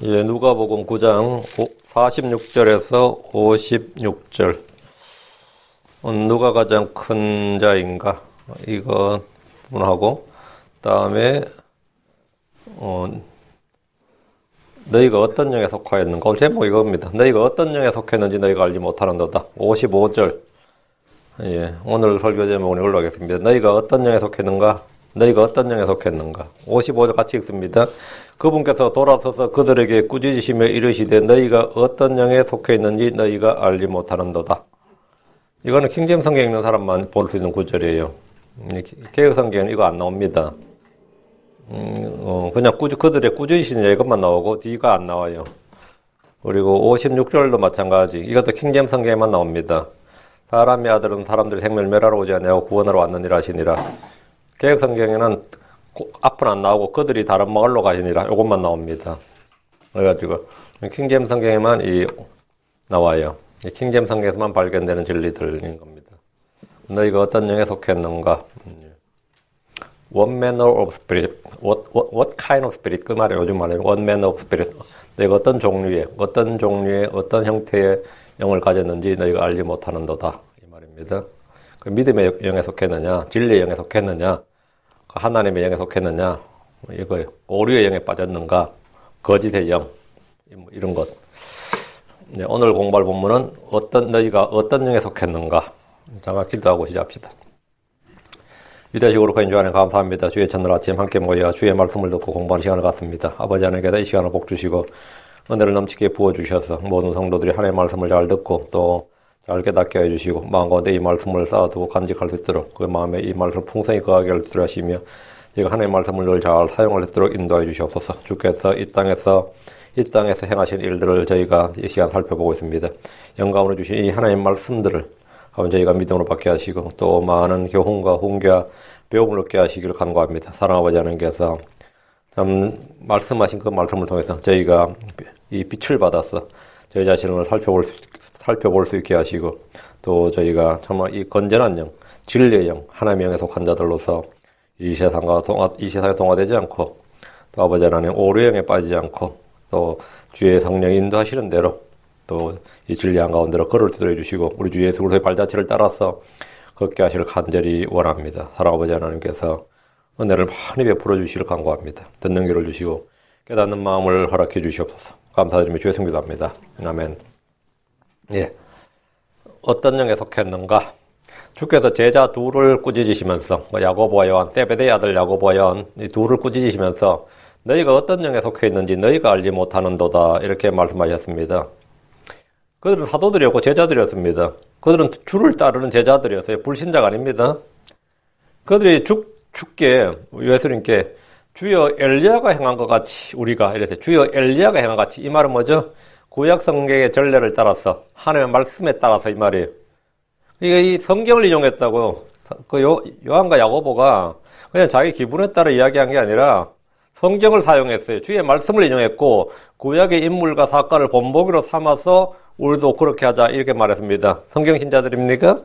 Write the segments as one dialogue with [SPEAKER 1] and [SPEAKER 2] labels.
[SPEAKER 1] 예, 누가복음 9장 46절에서 56절. 누가 가장 큰 자인가? 이거 부분하고, 다음에 너희가 어떤 영에 속하였는가? 오늘 제목 이겁니다. 너희가 어떤 영에 속했는지 너희가 알지 못하는도다. 55절. 예, 오늘 설교 제목은 이걸로 하겠습니다. 너희가 어떤 영에 속했는가? 너희가 어떤 영에 속했는가? 55절 같이 읽습니다. 그분께서 돌아서서 그들에게 꾸짖으시며 이르시되 너희가 어떤 영에 속해 있는지 너희가 알지 못하는도다. 이거는 킹제임스 성경 읽는 사람만 볼 수 있는 구절이에요. 개역 성경은 이거 안 나옵니다. 그냥 그들의 꾸짖으시는 이것만 나오고 뒤가 안 나와요. 그리고 56절도 마찬가지. 이것도 킹제임스 성경에만 나옵니다. 사람의 아들은 사람들이 생명을 멸하러 오지 아니하고 구원하러 왔느니라 하시니라. 개역 성경에는 앞은 안 나오고 그들이 다른 마을로 가시니라 이것만 나옵니다. 그래가지고 킹제임스 성경에만 나와요. 킹제임스 성경에서만 발견되는 진리들인 겁니다. 너희가 어떤 영에 속했는가? What manner of spirit? What kind of spirit? 그 말이 요즘 말이에요. What manner of spirit? 너희가 어떤 종류의, 어떤 형태의 영을 가졌는지 너희가 알지 못하는도다. 이 말입니다. 그 믿음의 영에 속했느냐, 진리의 영에 속했느냐, 그 하나님의 영에 속했느냐, 이거요. 오류의 영에 빠졌는가, 거짓의 영, 이런 것. 네, 오늘 공부할 본문은 너희가 어떤 영에 속했는가. 잠깐 기도하고 시작합시다. 위대하시고 거룩하신 주 안에 감사합니다. 주의 첫날 아침 함께 모여 주의 말씀을 듣고 공부하는 시간을 갖습니다. 아버지 하나님께서 이 시간을 복 주시고 은혜를 넘치게 부어주셔서 모든 성도들이 하나님의 말씀을 잘 듣고 또 잘 깨닫게 해주시고 마음 가운데 이 말씀을 쌓아두고 간직할 수 있도록 그 마음에 이 말씀을 풍성히 거하게 하도록 하시며 제가 하나님의 말씀을 늘 잘 사용할 수 있도록 인도해 주시옵소서. 주께서 이 땅에서 행하신 일들을 저희가 이 시간 살펴보고 있습니다. 영감으로 주신 이 하나님의 말씀들을 한번 저희가 믿음으로 받게 하시고 또 많은 교훈과 훈계와 배움을 얻게 하시기를 간구합니다. 사랑하는 아버지 하나님께서 참 말씀하신 그 말씀을 통해서 저희가 이 빛을 받아서 저희 자신을 살펴볼 수 있게 하시고 또 저희가 정말 이 건전한 영, 진리의 영, 하나님의 영에 속한 자들로서 이 세상에 동화되지 않고 또 아버지 하나님 오류의 영에 빠지지 않고 또 주의 성령이 인도하시는 대로 또 이 진리한 가운데로 걸을 수 있도록 해주시고 우리 주 예수 그리스도의 발자취를 따라서 걷게 하시를 간절히 원합니다. 사랑하는 아버지 하나님께서 은혜를 많이 베풀어 주시기를 간구합니다. 듣는 귀를 주시고 깨닫는 마음을 허락해 주시옵소서. 감사드리며 주의 성기도 합니다. 아멘. 예. 어떤 영에 속했는가? 주께서 제자 둘을 꾸짖으시면서 야고보와 요한, 세베대의 아들 야고보와 요한 이 둘을 꾸짖으시면서 너희가 어떤 영에 속해 있는지 너희가 알지 못하는도다 이렇게 말씀하셨습니다. 그들은 사도들이었고 제자들이었습니다. 그들은 주를 따르는 제자들이었어요. 불신자가 아닙니다. 그들이 주께 예수님께 주여 엘리야가 행한 것 같이 우리가 이랬어요. 주여 엘리야가 행한 것 같이. 이 말은 뭐죠? 구약 성경의 전례를 따라서 하나님의 말씀에 따라서 이 말이에요. 이 성경을 인용했다고 그 요한과 야고보가 그냥 자기 기분에 따라 이야기한 게 아니라 성경을 사용했어요. 주의 말씀을 인용했고 구약의 인물과 사건을 본보기로 삼아서 우리도 그렇게 하자 이렇게 말했습니다. 성경 신자들입니까?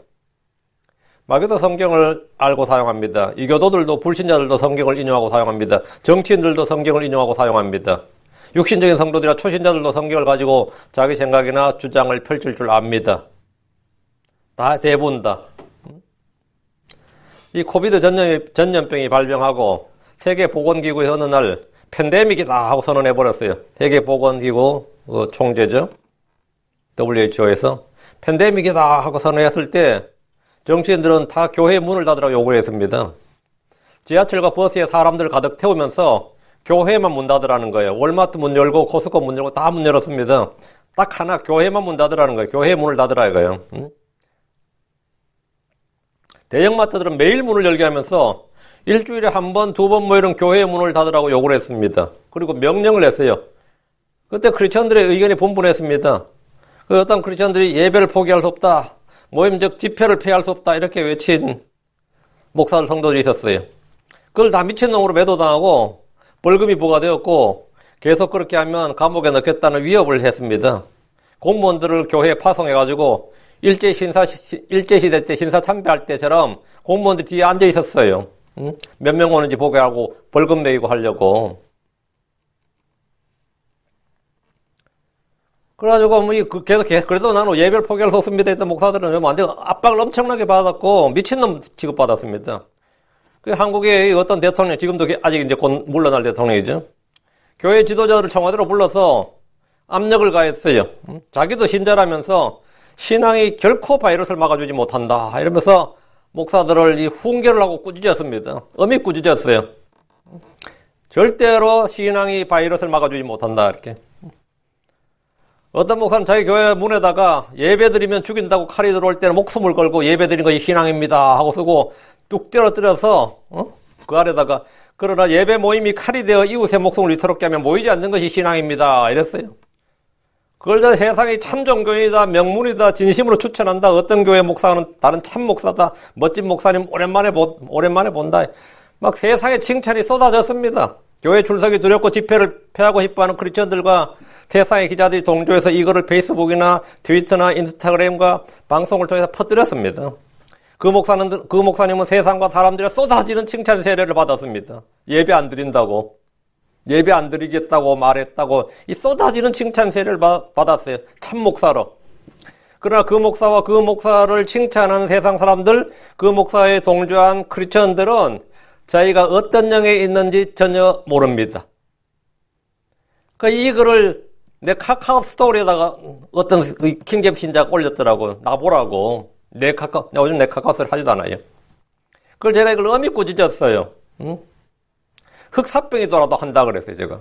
[SPEAKER 1] 마귀도 성경을 알고 사용합니다. 이교도들도 불신자들도 성경을 인용하고 사용합니다. 정치인들도 성경을 인용하고 사용합니다. 육신적인 성도들이나 초신자들도 성경을 가지고 자기 생각이나 주장을 펼칠 줄 압니다. 다 대부분 다. 이 코비드 전염병이 발병하고 세계보건기구에서 어느 날 팬데믹이다 하고 선언해버렸어요. 세계보건기구 총재죠. WHO에서 팬데믹이다 하고 선언했을 때 정치인들은 다 교회 문을 닫으라고 요구를 했습니다. 지하철과 버스에 사람들 가득 태우면서 교회만 문 닫으라는 거예요. 월마트 문 열고 코스코 문 열고 다 문 열었습니다. 딱 하나 교회만 문 닫으라는 거예요. 교회 문을 닫으라 이거예요. 대형마트들은 매일 문을 열게 하면서 일주일에 한 번, 두 번 이런 교회의 문을 닫으라고 요구를 했습니다. 그리고 명령을 했어요. 그때 크리스천들의 의견이 분분했습니다. 어떤 크리스천들이 예배를 포기할 수 없다. 모임적 집회를 폐할 수 없다. 이렇게 외친 목사들 성도들이 있었어요. 그걸 다 미친놈으로 매도당하고 벌금이 부과되었고 계속 그렇게 하면 감옥에 넣겠다는 위협을 했습니다. 공무원들을 교회에 파송해가지고 일제시대 때 신사 참배할 때처럼 공무원들 뒤에 앉아 있었어요. 몇 명 오는지 보게 하고 벌금 매기고 하려고. 그래가지고 계속 그래도 나는 예배를 포기할 수 없습니다 했던 목사들은 완전 압박을 엄청나게 받았고 미친놈 취급받았습니다. 그 한국의 어떤 대통령, 지금도 아직 이제 곧 물러날 대통령이죠. 교회 지도자들을 청와대로 불러서 압력을 가했어요. 자기도 신자라면서 신앙이 결코 바이러스를 막아주지 못한다 이러면서 목사들을 훈계를 하고 꾸짖었습니다. 엄히 꾸짖었어요. 절대로 신앙이 바이러스를 막아주지 못한다 이렇게. 어떤 목사는 자기 교회 문에다가 예배드리면 죽인다고 칼이 들어올 때는 목숨을 걸고 예배드린 것이 신앙입니다 하고 쓰고 뚝 떨어뜨려서 그 아래다가 그러나 예배 모임이 칼이 되어 이웃의 목숨을 위태롭게 하면 모이지 않는 것이 신앙입니다 이랬어요. 그걸 저 세상이 참 종교이다, 명문이다, 진심으로 추천한다, 어떤 교회 목사는 다른 참 목사다, 멋진 목사님 오랜만에 본다. 막 세상의 칭찬이 쏟아졌습니다. 교회 출석이 두렵고 집회를 패하고 싶어하는 크리스천들과 세상의 기자들이 동조해서 이거를 페이스북이나 트위터나 인스타그램과 방송을 통해서 퍼뜨렸습니다. 그 목사님은 세상과 사람들의 쏟아지는 칭찬 세례를 받았습니다. 예배 안 드린다고. 예배 안 드리겠다고 말했다고 이 쏟아지는 칭찬 세례를 받았어요. 참 목사로. 그러나 그 목사와 그 목사를 칭찬하는 세상 사람들, 그 목사에 동조한 크리스천들은 자기가 어떤 영에 있는지 전혀 모릅니다. 그러니까 이거를 내 카카오 스토리에다가 어떤 킹잼 신자가 올렸더라고요. 나보라고. 요즘 내 카카오 스토리 하지도 않아요. 그걸 제가 이걸 엄히 꾸짖었어요. 흑사병이더라도 한다 그랬어요, 제가.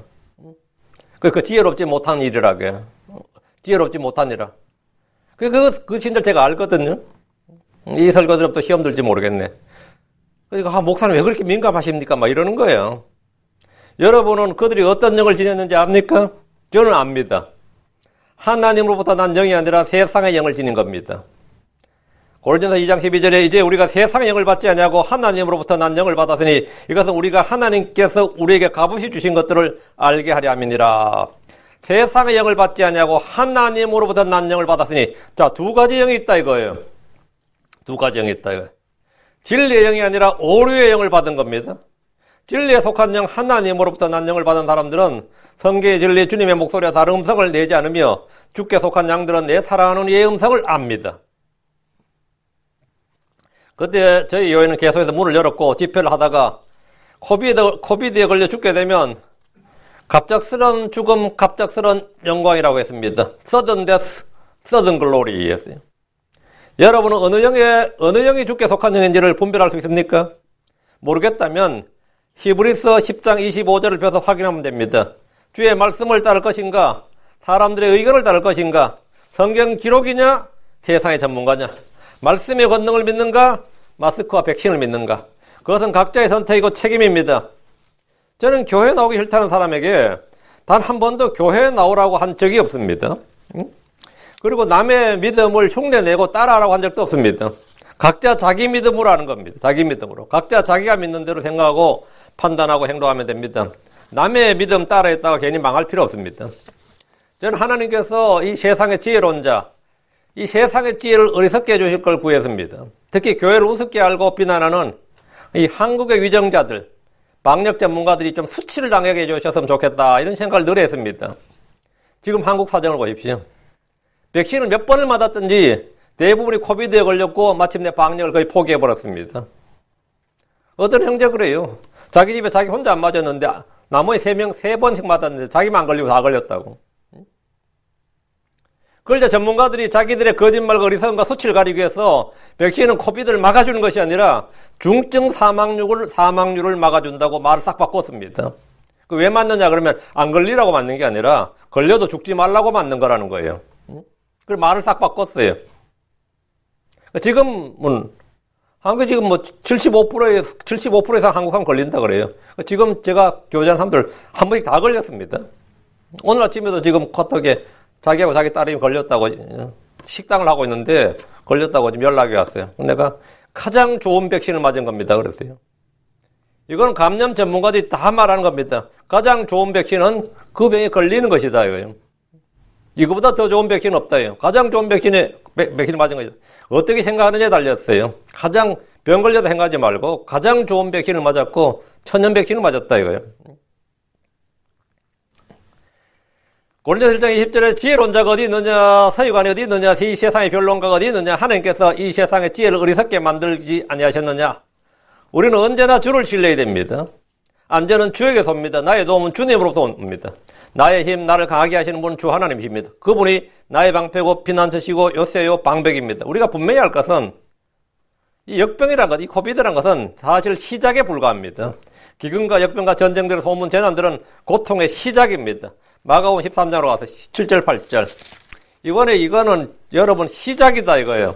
[SPEAKER 1] 그 지혜롭지 못한 일이라게. 지혜롭지 못한 일이라. 그 신들 제가 알거든요. 이 설거지로부터 시험 들지 모르겠네. 그러니까, 목사님 왜 그렇게 민감하십니까? 막 이러는 거예요. 여러분은 그들이 어떤 영을 지녔는지 압니까? 저는 압니다. 하나님으로부터 난 영이 아니라 세상의 영을 지닌 겁니다. 고린도서 2장 12절에 이제 우리가 세상의 영을 받지 아니하고 하나님으로부터 난 영을 받았으니 이것은 우리가 하나님께서 우리에게 값없이 주신 것들을 알게 하려 함이니라. 세상의 영을 받지 아니하고 하나님으로부터 난 영을 받았으니 자, 두 가지 영이 있다 이거예요. 두 가지 영이 있다 이거예요. 진리의 영이 아니라 오류의 영을 받은 겁니다. 진리에 속한 영, 하나님으로부터 난 영을 받은 사람들은 성경의 진리, 주님의 목소리와 다른 음성을 내지 않으며 주께 속한 양들은 내 사랑하는 이의 음성을 압니다. 그때 저희 교회는 계속해서 문을 열었고 집회를 하다가 코비드에 걸려 죽게 되면 갑작스런 죽음, 갑작스런 영광이라고 했습니다. Sudden death, sudden glory 였어요. 여러분은 어느 영이 주께 속한 영인지를 분별할 수 있습니까? 모르겠다면 히브리서 10장 25절을 펴서 확인하면 됩니다. 주의 말씀을 따를 것인가? 사람들의 의견을 따를 것인가? 성경 기록이냐? 세상의 전문가냐? 말씀의 권능을 믿는가? 마스크와 백신을 믿는가? 그것은 각자의 선택이고 책임입니다. 저는 교회 나오기 싫다는 사람에게 단 한 번도 교회에 나오라고 한 적이 없습니다. 그리고 남의 믿음을 흉내내고 따라하라고 한 적도 없습니다. 각자 자기 믿음으로 하는 겁니다. 자기 믿음으로. 각자 자기가 믿는 대로 생각하고 판단하고 행동하면 됩니다. 남의 믿음 따라했다가 괜히 망할 필요 없습니다. 저는 하나님께서 이 세상의 지혜로운 자, 이 세상의 지혜를 어리석게 해주실 걸 구했습니다. 특히 교회를 우습게 알고 비난하는 이 한국의 위정자들, 방역 전문가들이 좀 수치를 당하게 해주셨으면 좋겠다 이런 생각을 늘 했습니다. 지금 한국 사정을 보십시오. 백신을 몇 번을 맞았든지 대부분이 코비드에 걸렸고 마침내 방역을 거의 포기해버렸습니다. 어떤 형제 그래요. 자기 집에 자기 혼자 안 맞았는데 나머지 3번씩 맞았는데 자기만 안 걸리고 다 걸렸다고. 그걸 이제 전문가들이 자기들의 거짓말과 어리석음과 수치를 가리기 위해서 백신은 코비드를 막아주는 것이 아니라 중증 사망률을 막아준다고 말을 싹 바꿨습니다. 왜 맞느냐 그러면 안 걸리라고 맞는 게 아니라 걸려도 죽지 말라고 맞는 거라는 거예요. 그래서 말을 싹 바꿨어요. 지금은 한국 지금 75% 이상 한국 사람 걸린다 그래요. 지금 제가 교제한 사람들 한 번씩 다 걸렸습니다. 오늘 아침에도 지금 카톡에 자기하고 자기 딸이 걸렸다고 식당을 하고 있는데 걸렸다고 지금 연락이 왔어요. 내가 가장 좋은 백신을 맞은 겁니다. 그랬어요. 이건 감염 전문가들이 다 말하는 겁니다. 가장 좋은 백신은 그 병에 걸리는 것이다 이거예요. 이거보다 더 좋은 백신은 없다요. 가장 좋은 백신을 맞은 거죠. 어떻게 생각하느냐에 달렸어요. 가장 병 걸려도 생각하지 말고 가장 좋은 백신을 맞았고 천연 백신을 맞았다 이거예요. 고린도서 1장 20절에 지혜로운 자가 어디 있느냐, 서기관이 어디 있느냐, 이 세상의 변론가가 어디 있느냐, 하나님께서 이 세상의 지혜를 어리석게 만들지 아니하셨느냐. 우리는 언제나 주를 신뢰해야 됩니다. 안전은 주에게서 옵니다. 나의 도움은 주님으로부터 옵니다. 나의 힘, 나를 강하게 하시는 분은 주 하나님이십니다. 그분이 나의 방패고 피난처시고 요새요 방백입니다. 우리가 분명히 할 것은 이 역병이라는 것, 이 코비드라는 것은 사실 시작에 불과합니다. 기근과 역병과 전쟁들의 소문, 재난들은 고통의 시작입니다. 마가복음 13장으로 가서 7절, 8절. 이거는 여러분 시작이다 이거예요.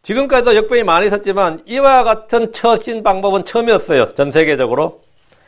[SPEAKER 1] 지금까지도 역병이 많이 있었지만 이와 같은 처신 방법은 처음이었어요. 전 세계적으로.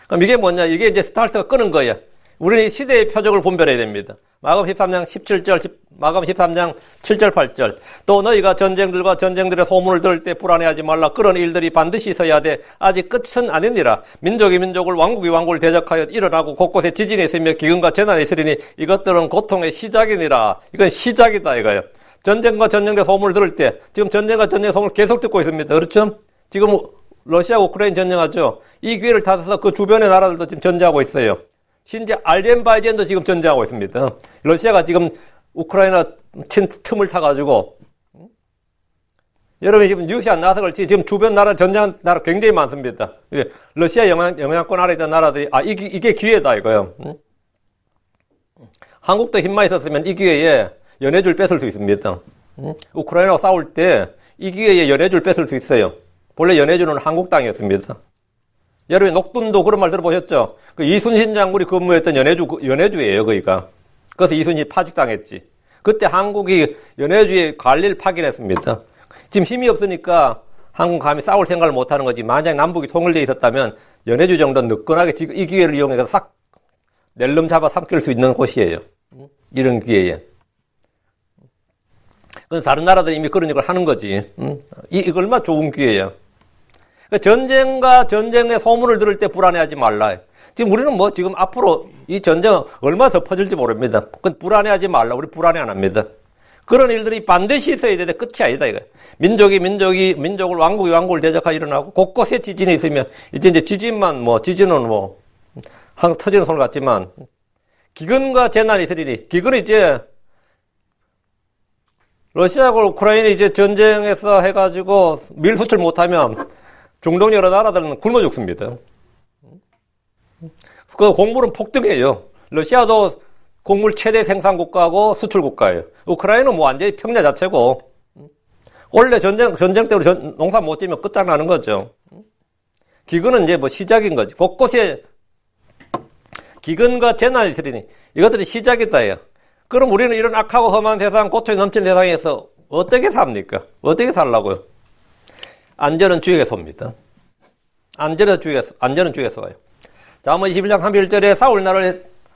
[SPEAKER 1] 그럼 이게 뭐냐? 이게 이제 스타트가 끄는 거예요. 우리는 이 시대의 표적을 분별해야 됩니다. 마가복음 13장 17절, 마가복음 13장 7절, 8절. 또 너희가 전쟁들과 전쟁들의 소문을 들을 때 불안해하지 말라. 그런 일들이 반드시 있어야 돼. 아직 끝은 아니니라. 민족이 민족을, 왕국이 왕국을 대적하여 일어나고 곳곳에 지진이 있으며 기근과 재난이 있으리니 이것들은 고통의 시작이니라. 이건 시작이다 이거예요. 전쟁과 전쟁의 소문을 들을 때, 지금 전쟁과 전쟁의 소문을 계속 듣고 있습니다. 그렇죠? 지금 러시아와 우크라이나 전쟁하죠. 이 기회를 타서 그 주변의 나라들도 지금 전쟁하고 있어요. 심지어 아제르바이잔도 지금 전쟁하고 있습니다. 러시아가 지금 우크라이나 틈을 타가지고, 여러분이 지금 뉴스에 안 나와서 그렇지, 지금 주변 나라, 전쟁한 나라 굉장히 많습니다. 러시아 영향권 아래 있던 나라들이, 이게 기회다, 이거요. 한국도 힘만 있었으면 이 기회에 연해줄 뺏을 수 있습니다. 우크라이나와 싸울 때 이 기회에 연해줄 뺏을 수 있어요. 본래 연해주는 한국 땅이었습니다. 여러분 녹둔도 그런 말 들어보셨죠? 그 이순신 장군이 근무했던 연해주예요, 거기가. 그래서 이순신이 파직당했지. 그때 한국이 연해주의 관리를 파견했습니다. 지금 힘이 없으니까 한국 감히 싸울 생각을 못하는 거지. 만약 남북이 통일되어 있었다면 연해주 정도는 느끈하게 지금 이 기회를 이용해서 싹 낼름 잡아 삼킬 수 있는 곳이에요. 이런 기회에. 그건 다른 나라들이 이미 그런 걸 하는 거지. 이거 얼마나 좋은 기회예요. 전쟁과 전쟁의 소문을 들을 때 불안해하지 말라. 지금 우리는 뭐 지금 앞으로 이 전쟁 얼마 더 퍼질지 모릅니다. 그건 불안해하지 말라. 우리 불안해 안 합니다. 그런 일들이 반드시 있어야 되는데 끝이 아니다 이거. 민족을 왕국이 왕국을 대적하여 일어나고 곳곳에 지진이 있으면 이제 지진은 항상 터지는 소리 같지만 기근과 재난이 있으리니 기근은 이제 러시아하고 우크라이나 이제 전쟁에서 해가지고 밀 수출 못하면 중동 여러 나라들은 굶어 죽습니다. 그 곡물은 폭등해요. 러시아도 곡물 최대 생산 국가고 수출 국가예요. 우크라이나는 뭐 완전히 평야 자체고 원래 전쟁 때문에 농사 못 지면 끝장나는 거죠. 기근은 이제 뭐 시작인 거지. 곳곳에 기근과 재난이 있으리니 이것들이 시작이다예요. 그럼 우리는 이런 악하고 험한 세상, 고통이 넘치는 세상에서 어떻게 삽니까? 어떻게 살라고요? 안전은 주에게서 옵니다. 안전은 주에게서 와요. 잠언 21장 31절에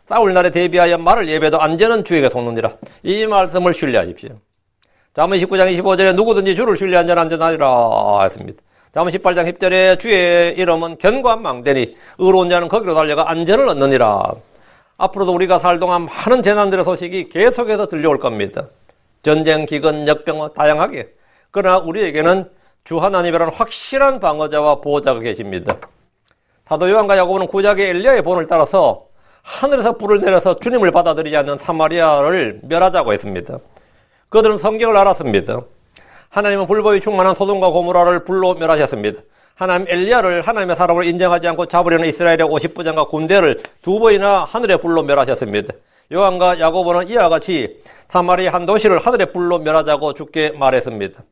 [SPEAKER 1] 싸울 날에 대비하여 말을 예배도 안전은 주에게서 오느니라. 이 말씀을 신뢰하십시오. 잠언 19장 25절에 누구든지 주를 신뢰한 자는 안전하리라 했습니다. 잠언 18장 10절에 주의 이름은 견고한 망대니 의로운 자는 거기로 달려가 안전을 얻느니라. 앞으로도 우리가 살 동안 많은 재난들의 소식이 계속해서 들려올 겁니다. 전쟁, 기근, 역병 다양하게. 그러나 우리에게는 주 하나님이라는 확실한 방어자와 보호자가 계십니다. 사도 요한과 야고보는 구약의 엘리야의 본을 따라서 하늘에서 불을 내려서 주님을 받아들이지 않는 사마리아를 멸하자고 했습니다. 그들은 성경을 알았습니다. 하나님은 불법이 충만한 소돔과 고모라를 불로 멸하셨습니다. 하나님 엘리야를 하나님의 사람으로 인정하지 않고 잡으려는 이스라엘의 50부장과 군대를 2번이나 하늘의 불로 멸하셨습니다. 요한과 야고보는 이와 같이 사마리아 한 도시를 하늘의 불로 멸하자고 주께 말했습니다.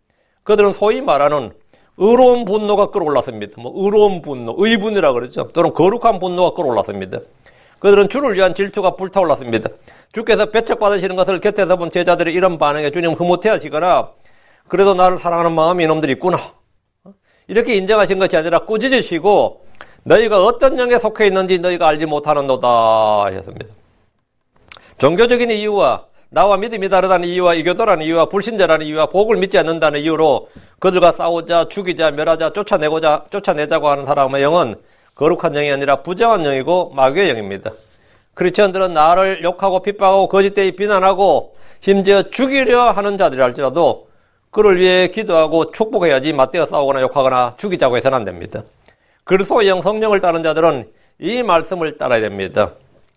[SPEAKER 1] 그들은 소위 말하는 의로운 분노가 끌어올랐습니다. 의로운 분노, 의분이라 그러죠. 또는 거룩한 분노가 끌어올랐습니다. 그들은 주를 위한 질투가 불타올랐습니다. 주께서 배척받으시는 것을 곁에서 본 제자들의 이런 반응에 주님 흐뭇해하시거나 그래도 나를 사랑하는 마음이 이놈들이 있구나. 이렇게 인정하신 것이 아니라 꾸짖으시고 너희가 어떤 영에 속해 있는지 너희가 알지 못하는도다 하셨습니다. 종교적인 이유와 나와 믿음이 다르다는 이유와 이교도라는 이유와 불신자라는 이유와 복을 믿지 않는다는 이유로 그들과 싸우자, 죽이자, 멸하자, 쫓아내자고 하는 사람의 영은 거룩한 영이 아니라 부정한 영이고 마귀의 영입니다. 크리스천들은 나를 욕하고 핍박하고 거짓되이 비난하고 심지어 죽이려 하는 자들이라 할지라도 그를 위해 기도하고 축복해야지 맞대어 싸우거나 욕하거나 죽이자고 해서는 안 됩니다. 그리스도의 영 성령을 따른 자들은 이 말씀을 따라야 됩니다.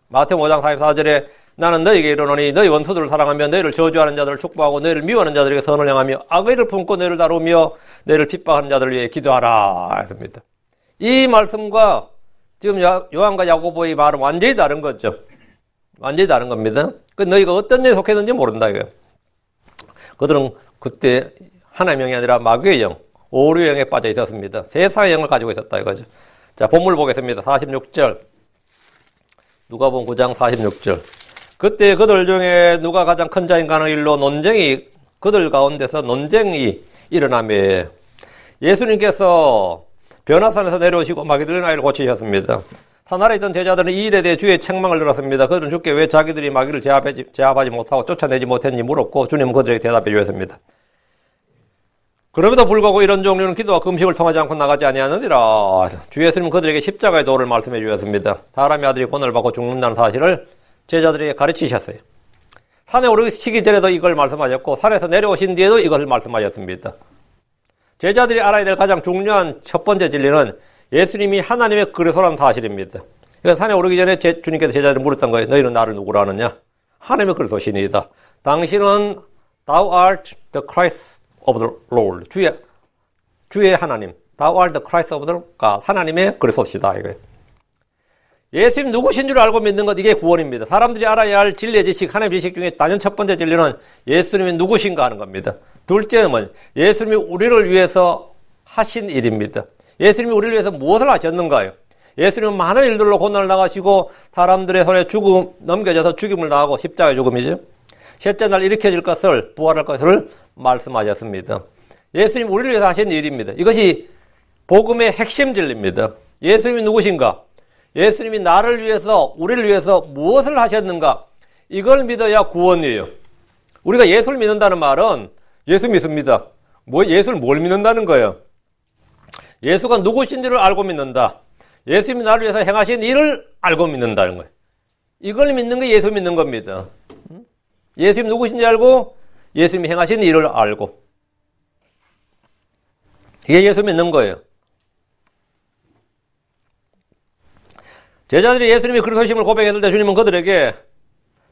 [SPEAKER 1] 마태복음 5장 44절에 나는 너희에게 이르노니 너희 원수들을 사랑하며 너희를 저주하는 자들을 축복하고 너희를 미워하는 자들에게 선을 행하며 악의를 품고 너희를 다루며 너희를 핍박하는 자들을 위해 기도하라 했습니다. 이 말씀과 지금 요한과 야고보의 말은 완전히 다른 거죠. 완전히 다른 겁니다. 그 너희가 어떤 일에 속했는지 모른다 이거예요. 그들은 그때 하나님의 영이 아니라 마귀의 영, 오류의 영에 빠져 있었습니다. 세상의 영을 가지고 있었다 이거죠. 자, 본문 보겠습니다. 46절. 누가복음 9장 46절. 그때 그들 중에 누가 가장 큰 자인 가는 일로 논쟁이 그들 가운데서 논쟁이 일어나며 예수님께서 변화산에서 내려오시고 마귀들의 나이를 고치셨습니다. 산 아래 있던 제자들은 이 일에 대해 주의 책망을 들었습니다. 그들은 주께 왜 자기들이 마귀를 제압하지 못하고 쫓아내지 못했는지 물었고 주님은 그들에게 대답해 주셨습니다. 그럼에도 불구하고 이런 종류는 기도와 금식을 통하지 않고 나가지 아니하느니라. 주 예수님은 그들에게 십자가의 도를 말씀해 주셨습니다. 사람의 아들이 고난을 받고 죽는다는 사실을 제자들에게 가르치셨어요. 산에 오르시기 전에도 이걸 말씀하셨고 산에서 내려오신 뒤에도 이것을 말씀하셨습니다. 제자들이 알아야 될 가장 중요한 첫 번째 진리는 예수님이 하나님의 그리스도라는 사실입니다. 그래서 산에 오르기 전에 주님께서 제자들을 물었던 거예요. 너희는 나를 누구라 하느냐? 하나님의 그리스도시니이다. 당신은 Thou art the Christ of the Lord. 주의 하나님. Thou art the Christ of the God. 하나님의 그리스도시다 이거예요. 예수님 누구신 줄 알고 믿는 것, 이게 구원입니다. 사람들이 알아야 할 진리의 지식, 하나님의 지식 중에 단연 첫 번째 진리는 예수님이 누구신가 하는 겁니다. 둘째는 예수님이 우리를 위해서 하신 일입니다. 예수님이 우리를 위해서 무엇을 하셨는가요? 예수님은 많은 일들로 고난을 당하시고 사람들의 손에 넘겨져서 죽임을 당하고 십자가의 죽음이죠. 셋째 날 일으켜질 것을, 부활할 것을 말씀하셨습니다. 예수님이 우리를 위해서 하신 일입니다. 이것이 복음의 핵심 진리입니다. 예수님이 누구신가? 예수님이 나를 위해서, 우리를 위해서 무엇을 하셨는가? 이걸 믿어야 구원이에요. 우리가 예수를 믿는다는 말은 예수 믿습니다. 예수를 뭘 믿는다는 거예요? 예수가 누구신지를 알고 믿는다. 예수님이 나를 위해서 행하신 일을 알고 믿는다는 거예요. 이걸 믿는 게 예수 믿는 겁니다. 예수님 누구신지 알고 예수님이 행하신 일을 알고. 이게 예수 믿는 거예요. 제자들이 예수님이 그리스도심을 고백했을 때 주님은 그들에게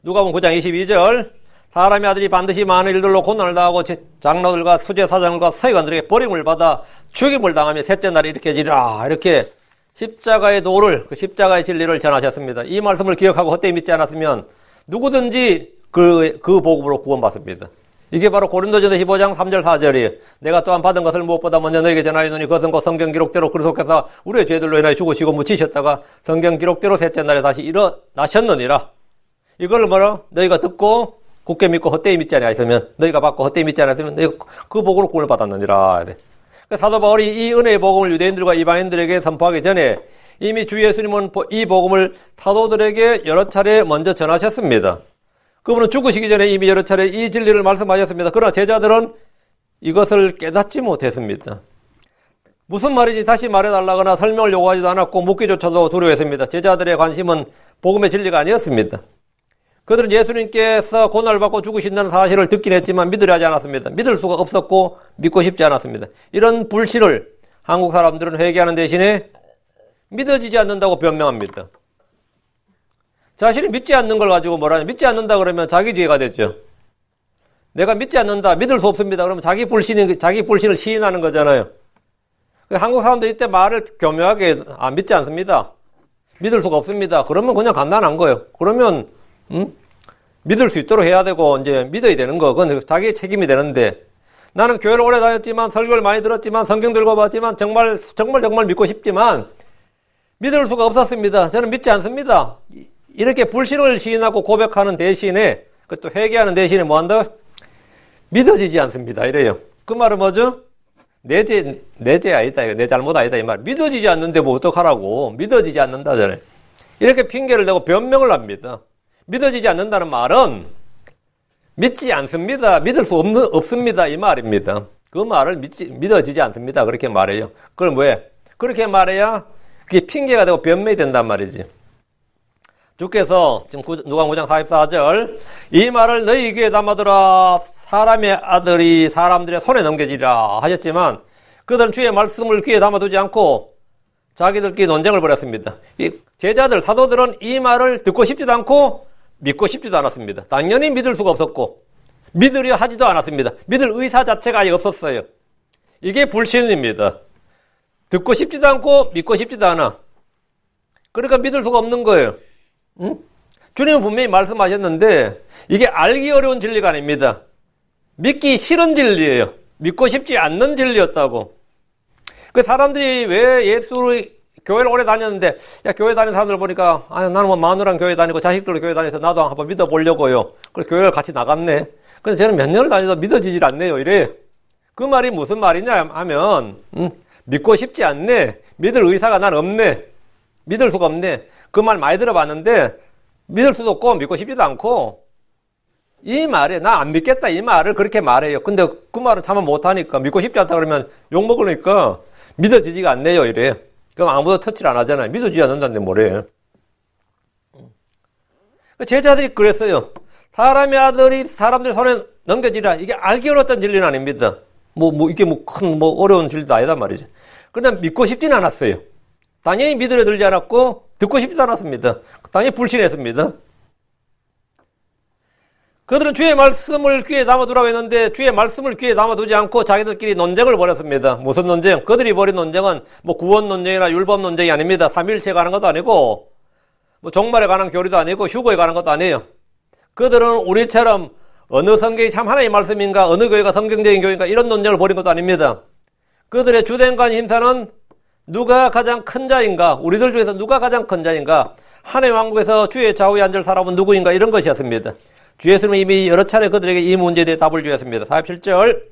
[SPEAKER 1] 누가복음 9장 22절 사람의 아들이 반드시 많은 일들로 고난을 당하고 장로들과 수제사장들과 서기관들에게 버림을 받아 죽임을 당하며 셋째 날에 일으켜지리라. 이렇게 십자가의 도를, 그 십자가의 진리를 전하셨습니다. 이 말씀을 기억하고 헛되이 믿지 않았으면 누구든지 그 복음으로 구원받습니다. 이게 바로 고린도전서 15장 3절 4절이에요. 내가 또한 받은 것을 무엇보다 먼저 너에게 전하였노니 그것은 곧 성경 기록대로 그리스도께서 우리의 죄들로 인하여 죽으시고 묻히셨다가 성경 기록대로 셋째 날에 다시 일어나셨느니라. 이걸 너희가 듣고 굳게 믿고 헛되이 믿지 않았으면, 너희가 받고 헛되이 믿지 않았으면 너희가 그 복으로 구원을 받았느니라. 사도 바울이 이 은혜의 복음을 유대인들과 이방인들에게 선포하기 전에 이미 주 예수님은 이 복음을 사도들에게 여러 차례 먼저 전하셨습니다. 그분은 죽으시기 전에 이미 여러 차례 이 진리를 말씀하셨습니다. 그러나 제자들은 이것을 깨닫지 못했습니다. 무슨 말인지 다시 말해달라거나 설명을 요구하지도 않았고 묻기조차도 두려워했습니다. 제자들의 관심은 복음의 진리가 아니었습니다. 그들은 예수님께서 고난을 받고 죽으신다는 사실을 듣긴 했지만 믿으려 하지 않았습니다. 믿을 수가 없었고 믿고 싶지 않았습니다. 이런 불신을 한국 사람들은 회개하는 대신에 믿어지지 않는다고 변명합니다. 자신이 믿지 않는 걸 가지고 뭐라냐, 믿지 않는다 그러면 자기 죄가 됐죠. 내가 믿지 않는다, 믿을 수 없습니다 그러면 자기 불신을 시인하는 거잖아요. 한국 사람들이 이때 말을 교묘하게 믿지 않습니다, 믿을 수가 없습니다 그러면 그냥 간단한 거예요. 그러면 믿을 수 있도록 해야 되고 이제 믿어야 되는 거, 그건 자기의 책임이 되는데, 나는 교회를 오래 다녔지만 설교를 많이 들었지만 성경도 읽어봤지만 정말 믿고 싶지만 믿을 수가 없었습니다, 저는 믿지 않습니다, 이렇게 불신을 시인하고 고백하는 대신에, 또 회개하는 대신에 뭐한다? 믿어지지 않습니다 이래요. 그 말은 뭐죠? 내 죄 아니다, 내 잘못 아니다 이 말. 믿어지지 않는데 뭐 어떡하라고, 믿어지지 않는다잖아요. 이렇게 핑계를 대고 변명을 합니다. 믿어지지 않는다는 말은 믿지 않습니다, 믿을 수 없습니다 이 말입니다. 그 말을 믿어지지 않습니다 그렇게 말해요. 그럼 왜? 그렇게 말해야 그게 핑계가 되고 변명이 된단 말이지. 주께서 지금 누가복음 9장 44절 이 말을 너희 귀에 담아두라, 사람의 아들이 사람들의 손에 넘겨지리라 하셨지만 그들은 주의 말씀을 귀에 담아두지 않고 자기들끼리 논쟁을 벌였습니다. 이 제자들, 사도들은 이 말을 듣고 싶지도 않고 믿고 싶지도 않았습니다. 당연히 믿을 수가 없었고 믿으려 하지도 않았습니다. 믿을 의사 자체가 아예 없었어요. 이게 불신입니다. 듣고 싶지도 않고 믿고 싶지도 않아. 그러니까 믿을 수가 없는 거예요. 응? 주님은 분명히 말씀하셨는데 이게 알기 어려운 진리가 아닙니다. 믿기 싫은 진리예요. 믿고 싶지 않는 진리였다고. 그 사람들이 왜 예수를 교회를 오래 다녔는데 야 교회 다니는 사람들 보니까 아 나는 뭐 마누라랑 교회 다니고 자식들도 교회 다녀서 나도 한번 믿어보려고요. 그래서 교회를 같이 나갔네. 근데 저는 몇 년을 다녀도 믿어지질 않네요. 이래. 그 말이 무슨 말이냐 하면 믿고 싶지 않네. 믿을 의사가 난 없네. 믿을 수가 없네. 그 말 많이 들어봤는데 믿을 수도 없고 믿고 싶지도 않고 이 말에 나 안 믿겠다 이 말을 그렇게 말해요. 근데 그 말은 참 못하니까 믿고 싶지 않다 그러면 욕먹으니까 믿어지지가 않네요. 이래. 그럼 아무도 터치를 안 하잖아요. 믿어지지 않는다는데 뭐래. 제자들이 그랬어요. 사람의 아들이 사람들 손에 넘겨지라. 이게 알기 어려웠던 진리는 아닙니다. 이게 큰 어려운 진리도 아니다 말이죠. 그런데 믿고 싶지는 않았어요. 당연히 믿으려 들지 않았고 듣고 싶지도 않았습니다. 당연히 불신했습니다. 그들은 주의 말씀을 귀에 담아두라고 했는데 주의 말씀을 귀에 담아두지 않고 자기들끼리 논쟁을 벌였습니다. 무슨 논쟁? 그들이 벌인 논쟁은 구원 논쟁이나 율법 논쟁이 아닙니다. 삼위일체에 관한 것도 아니고 종말에 관한 교리도 아니고 휴거에 관한 것도 아니에요. 그들은 우리처럼 어느 성경이 참 하나님의 말씀인가 어느 교회가 성경적인 교회인가 이런 논쟁을 벌인 것도 아닙니다. 그들의 주된 관심사는 누가 가장 큰 자인가 우리들 중에서 누가 가장 큰 자인가 하나님의 왕국에서 주의 좌우에 앉을 사람은 누구인가 이런 것이었습니다. 주 예수님은 이미 여러 차례 그들에게 이 문제에 대해 답을 주었습니다. 47절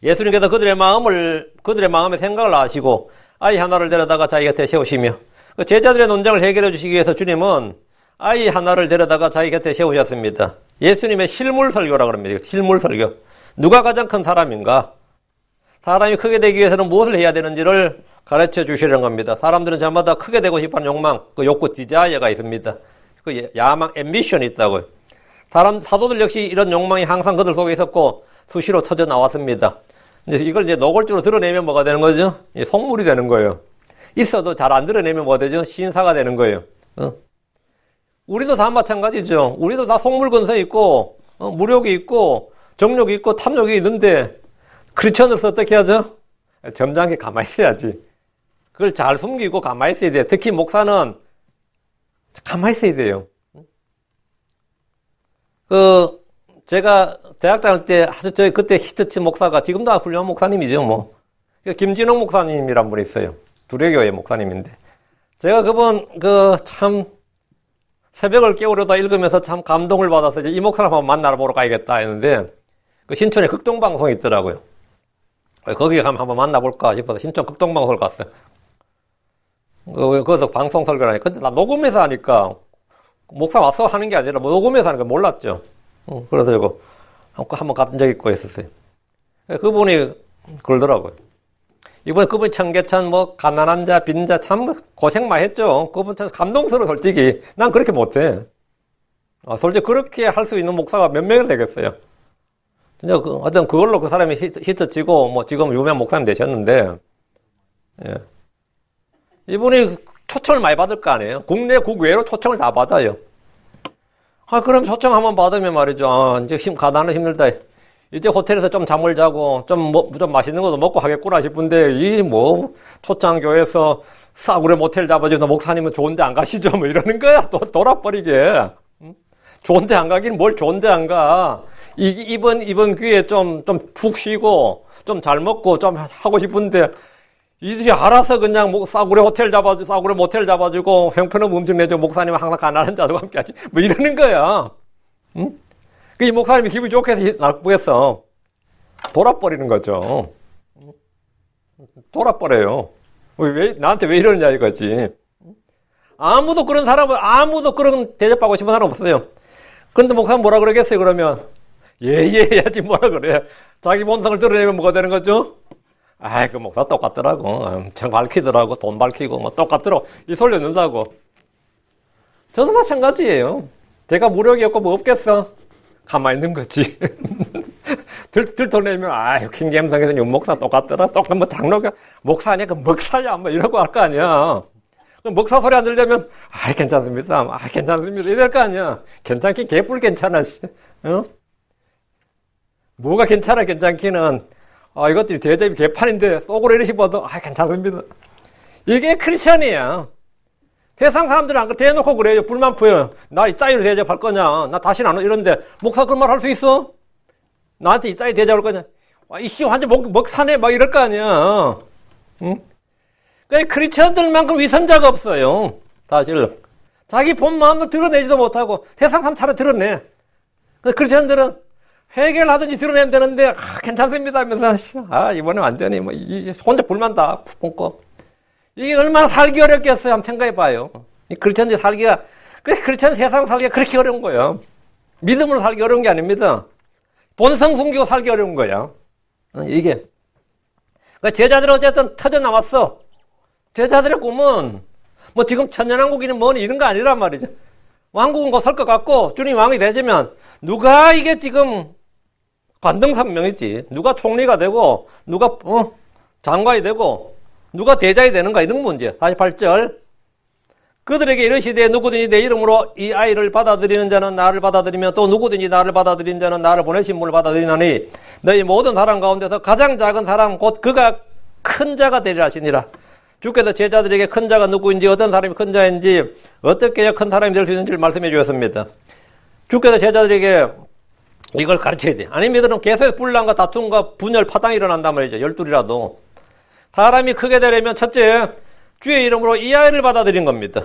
[SPEAKER 1] 예수님께서 그들의 마음의 생각을 아시고 아이 하나를 데려다가 자기 곁에 세우시며 제자들의 논쟁을 해결해 주시기 위해서 주님은 아이 하나를 데려다가 자기 곁에 세우셨습니다. 예수님의 실물 설교라고 합니다. 실물 설교. 누가 가장 큰 사람인가? 사람이 크게 되기 위해서는 무엇을 해야 되는지를 가르쳐 주시려는 겁니다. 사람들은 저마다 크게 되고 싶어하는 욕망, 그 욕구, 디자이어가 있습니다. 그 야망, 앰비션이 있다고요. 사도들 역시 이런 욕망이 항상 그들 속에 있었고 수시로 터져 나왔습니다. 이걸 이제 노골적으로 드러내면 뭐가 되는 거죠? 속물이 되는 거예요. 있어도 잘 안 드러내면 뭐가 되죠? 신사가 되는 거예요. 우리도 다 마찬가지죠. 우리도 다 속물건설이 있고 무력이 있고 정욕이 있고 탐욕이 있는데 크리스천으로서 어떻게 하죠? 점잖게 가만히 있어야지. 그걸 잘 숨기고 가만히 있어야 돼요. 특히 목사는 가만히 있어야 돼요. 제가 대학 다닐 때 아주 그때 히트친 목사가 지금도 훌륭한 목사님이죠, 김진홍 목사님이란 분이 있어요. 두레교회 목사님인데. 제가 그분, 참, 새벽을 깨우려다 읽으면서 참 감동을 받아서 이제 이 목사를 한번 만나러 보러 가야겠다 했는데, 신촌에 극동방송이 있더라고요. 거기 가면 한번 만나볼까 싶어서 신촌 극동방송을 갔어요. 거기서 방송 설교를 하니까. 근데 나 녹음해서 하니까, 목사 와서 하는 게 아니라 녹음해서 하는 거 몰랐죠. 그래서 이거 한번 갔던 적이 있고 했었어요. 그분이 그러더라고요. 이번에 그분이 청계천 가난한 자, 빈자 참 고생 많이 했죠. 그분 참 감동스러워 솔직히. 난 그렇게 못해. 솔직히 그렇게 할 수 있는 목사가 몇 명이 되겠어요. 진짜 어떤 그걸로 그 사람이 히트치고 지금 유명한 목사님 되셨는데 이분이 초청을 많이 받을 거 아니에요. 국내 국외로 초청을 다 받아요. 그럼 초청 한번 받으면 말이죠. 이제 가난은 힘들다. 이제 호텔에서 좀 잠을 자고 좀 맛있는 것도 먹고 하겠구나 싶은데 초청 교회에서 싸구려 모텔 잡아주는 목사님은 좋은데 안 가시죠? 이러는 거야. 또 돌아버리게. 좋은데 안 가긴 뭘 좋은데 안 가. 이번 기회에 좀 푹 쉬고 좀 잘 먹고 좀 하고 싶은데 이들이 알아서 그냥 싸구려 모텔 잡아주고 형편없는 음식 내주고 목사님은 항상 가난한 자들과 함께 하지 이러는 거야. 응? 이 목사님이 기분이 좋게 해서 나쁘겠어. 돌아버리는 거죠. 돌아버려요. 나한테 왜 이러느냐 이거지. 아무도 그런 대접하고 싶은 사람 없어요. 그런데 목사님 뭐라 그러겠어요 그러면? 예 해야지 뭐라 그래. 자기 본성을 드러내면 뭐가 되는 거죠? 그 목사 똑같더라고. 엄청 밝히더라고. 돈 밝히고 똑같더라고. 이 소리 넣는다고. 저도 마찬가지예요. 제가 무력이 없고 없겠어? 가만히 있는 거지. 들떠내면 킹잼성에서 윤목사 똑같더라. 장로가 목사냐? 그 먹사야? 이러고 할 거 아니야. 먹사 소리 안 들려면, 괜찮습니다. 괜찮습니다. 이럴 거 아니야. 괜찮긴 개뿔 괜찮아, 씨. 어? 뭐가 괜찮기는, 이것들이 대접이 개판인데, 속으로 이러시 봐도, 괜찮습니다. 이게 크리스천이야. 세상 사람들은 안 그래. 대놓고 그래요. 불만 표현. 나 이따위로 대접할 거냐. 나 다시는 안 이런데, 목사 그런 말 할 수 있어? 나한테 이따위 대접할 거냐. 이씨, 완전 먹사네. 막 이럴 거 아니야. 응? 그러니까 크리스천들만큼 위선자가 없어요. 사실. 자기 본 마음을 드러내지도 못하고, 세상 사람 차라리 드러내. 크리스천들은 해결하든지 드러내면 되는데, 괜찮습니다 하면서, 이번에 완전히 혼자 불만 다 품고. 이게 얼마나 살기 어렵겠어요. 한번 생각해봐요. 이 크리스천들이 살기가, 크리스천 세상 살기가 그렇게 어려운 거예요. 믿음으로 살기 어려운 게 아닙니다. 본성 숨기고 살기 어려운 거야. 이게. 제자들 어쨌든 터져 나왔어. 제자들의 꿈은, 지금 천년왕국이는 뭐니 이런 거 아니란 말이죠. 왕국은 곧 설 것 같고, 주님 왕이 되자면, 누가 이게 지금 관등산명이지. 누가 총리가 되고, 누가, 장관이 되고, 누가 대장이 되는가 이런 문제. 48절. 그들에게 이르시되 누구든지 내 이름으로 이 아이를 받아들이는 자는 나를 받아들이며 또 누구든지 나를 받아들이는 자는 나를 보내신 분을 받아들이나니 너희 모든 사람 가운데서 가장 작은 사람 곧 그가 큰 자가 되리라 하시니라. 주께서 제자들에게 큰 자가 누구인지 어떤 사람이 큰 자인지 어떻게 해야 큰 사람이 될 수 있는지를 말씀해 주셨습니다. 주께서 제자들에게 이걸 가르쳐야 돼. 아니면 계속 분란과 다툼과 분열 파당이 일어난단 말이죠. 열둘이라도. 사람이 크게 되려면 첫째, 주의 이름으로 이 아이를 받아들인 겁니다.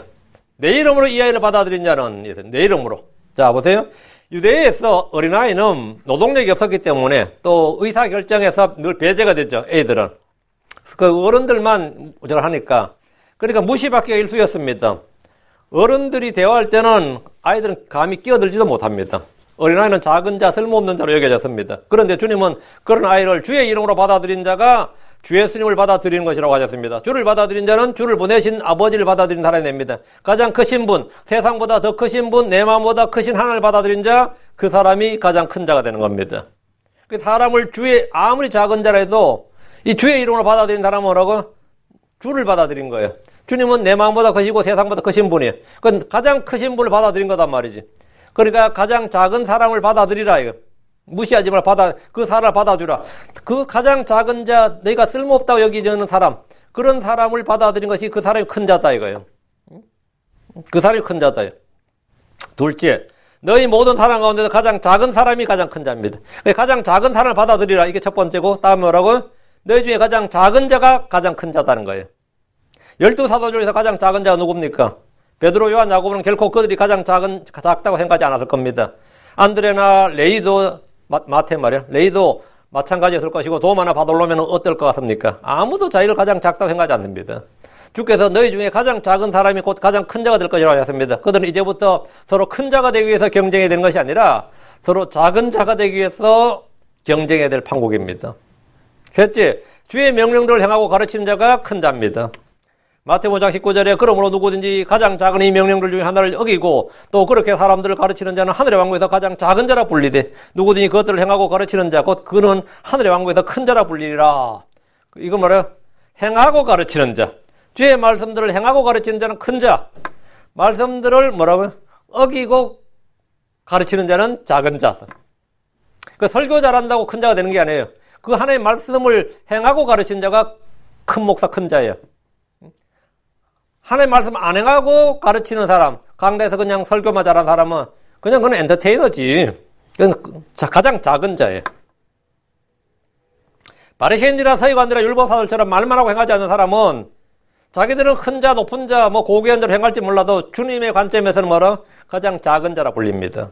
[SPEAKER 1] 내 이름으로 이 아이를 받아들인 자는 내 이름으로. 자, 보세요. 유대에서 어린아이는 노동력이 없었기 때문에 또 의사결정에서 늘 배제가 됐죠. 애들은. 그 어른들만 저걸 하니까. 그러니까 무시받기가 일쑤였습니다. 어른들이 대화할 때는 아이들은 감히 끼어들지도 못합니다. 어린아이는 작은 자, 쓸모없는 자로 여겨졌습니다. 그런데 주님은 그런 아이를 주의 이름으로 받아들인 자가 주 예수님을 받아들이는 것이라고 하셨습니다. 주를 받아들인 자는 주를 보내신 아버지를 받아들인 사람이 됩니다. 가장 크신 분, 세상보다 더 크신 분, 내 마음보다 크신 하나님을 받아들인 자, 그 사람이 가장 큰 자가 되는 겁니다. 그 사람을 주의, 아무리 작은 자라 해도 이 주의 이름으로 받아들인 사람은 뭐라고? 주를 받아들인 거예요. 주님은 내 마음보다 크시고 세상보다 크신 분이에요. 그건 가장 크신 분을 받아들인 거단 말이지. 그러니까 가장 작은 사람을 받아들이라 이거. 무시하지 말고 그 사람을 받아주라. 그 가장 작은 자, 내가 쓸모없다고 여기는 사람, 그런 사람을 받아들인 것이 그 사람이 큰 자다 이거예요. 그 사람이 큰 자다요. 둘째, 너희 모든 사람 가운데서 가장 작은 사람이 가장 큰 자입니다. 가장 작은 사람을 받아들이라. 이게 첫 번째고, 다음에 뭐라고? 너희 중에 가장 작은 자가 가장 큰 자다는 거예요. 12사도 중에서 가장 작은 자가 누굽니까? 베드로, 요한, 야고보는 결코 그들이 가장 작다고 생각하지 않았을 겁니다. 안드레나 레이도, 마태 말이야. 레이도 마찬가지였을 것이고, 도마나 바돌로메는 어떨 것 같습니까? 아무도 자기를 가장 작다고 생각하지 않습니다. 주께서 너희 중에 가장 작은 사람이 곧 가장 큰 자가 될 것이라고 하셨습니다. 그들은 이제부터 서로 큰 자가 되기 위해서 경쟁해야 되는 것이 아니라 서로 작은 자가 되기 위해서 경쟁해야 될 판국입니다. 셋째, 주의 명령들을 행하고 가르치는 자가 큰 자입니다. 마태복음 5장 19절에 그러므로 누구든지 가장 작은 이 명령들 중에 하나를 어기고 또 그렇게 사람들을 가르치는 자는 하늘의 왕국에서 가장 작은 자라 불리되 누구든지 그것들을 행하고 가르치는 자 곧 그는 하늘의 왕국에서 큰 자라 불리리라. 이거 뭐래요? 행하고 가르치는 자. 주의 말씀들을 행하고 가르치는 자는 큰 자. 말씀들을 뭐라고요? 어기고 가르치는 자는 작은 자. 그 설교 잘한다고 큰 자가 되는 게 아니에요. 그 하나님의 말씀을 행하고 가르치는 자가 큰 목사, 큰 자예요. 하나님의 말씀 안 행하고 가르치는 사람, 강대에서 그냥 설교만 잘하는 사람은 그냥 그건 엔터테이너지. 그건 가장 작은 자예요. 바리새인이나 서기관들이나 율법사들처럼 말만 하고 행하지 않는 사람은 자기들은 큰 자, 높은 자, 고귀한 자로 행할지 몰라도 주님의 관점에서는 뭐라? 가장 작은 자라 불립니다.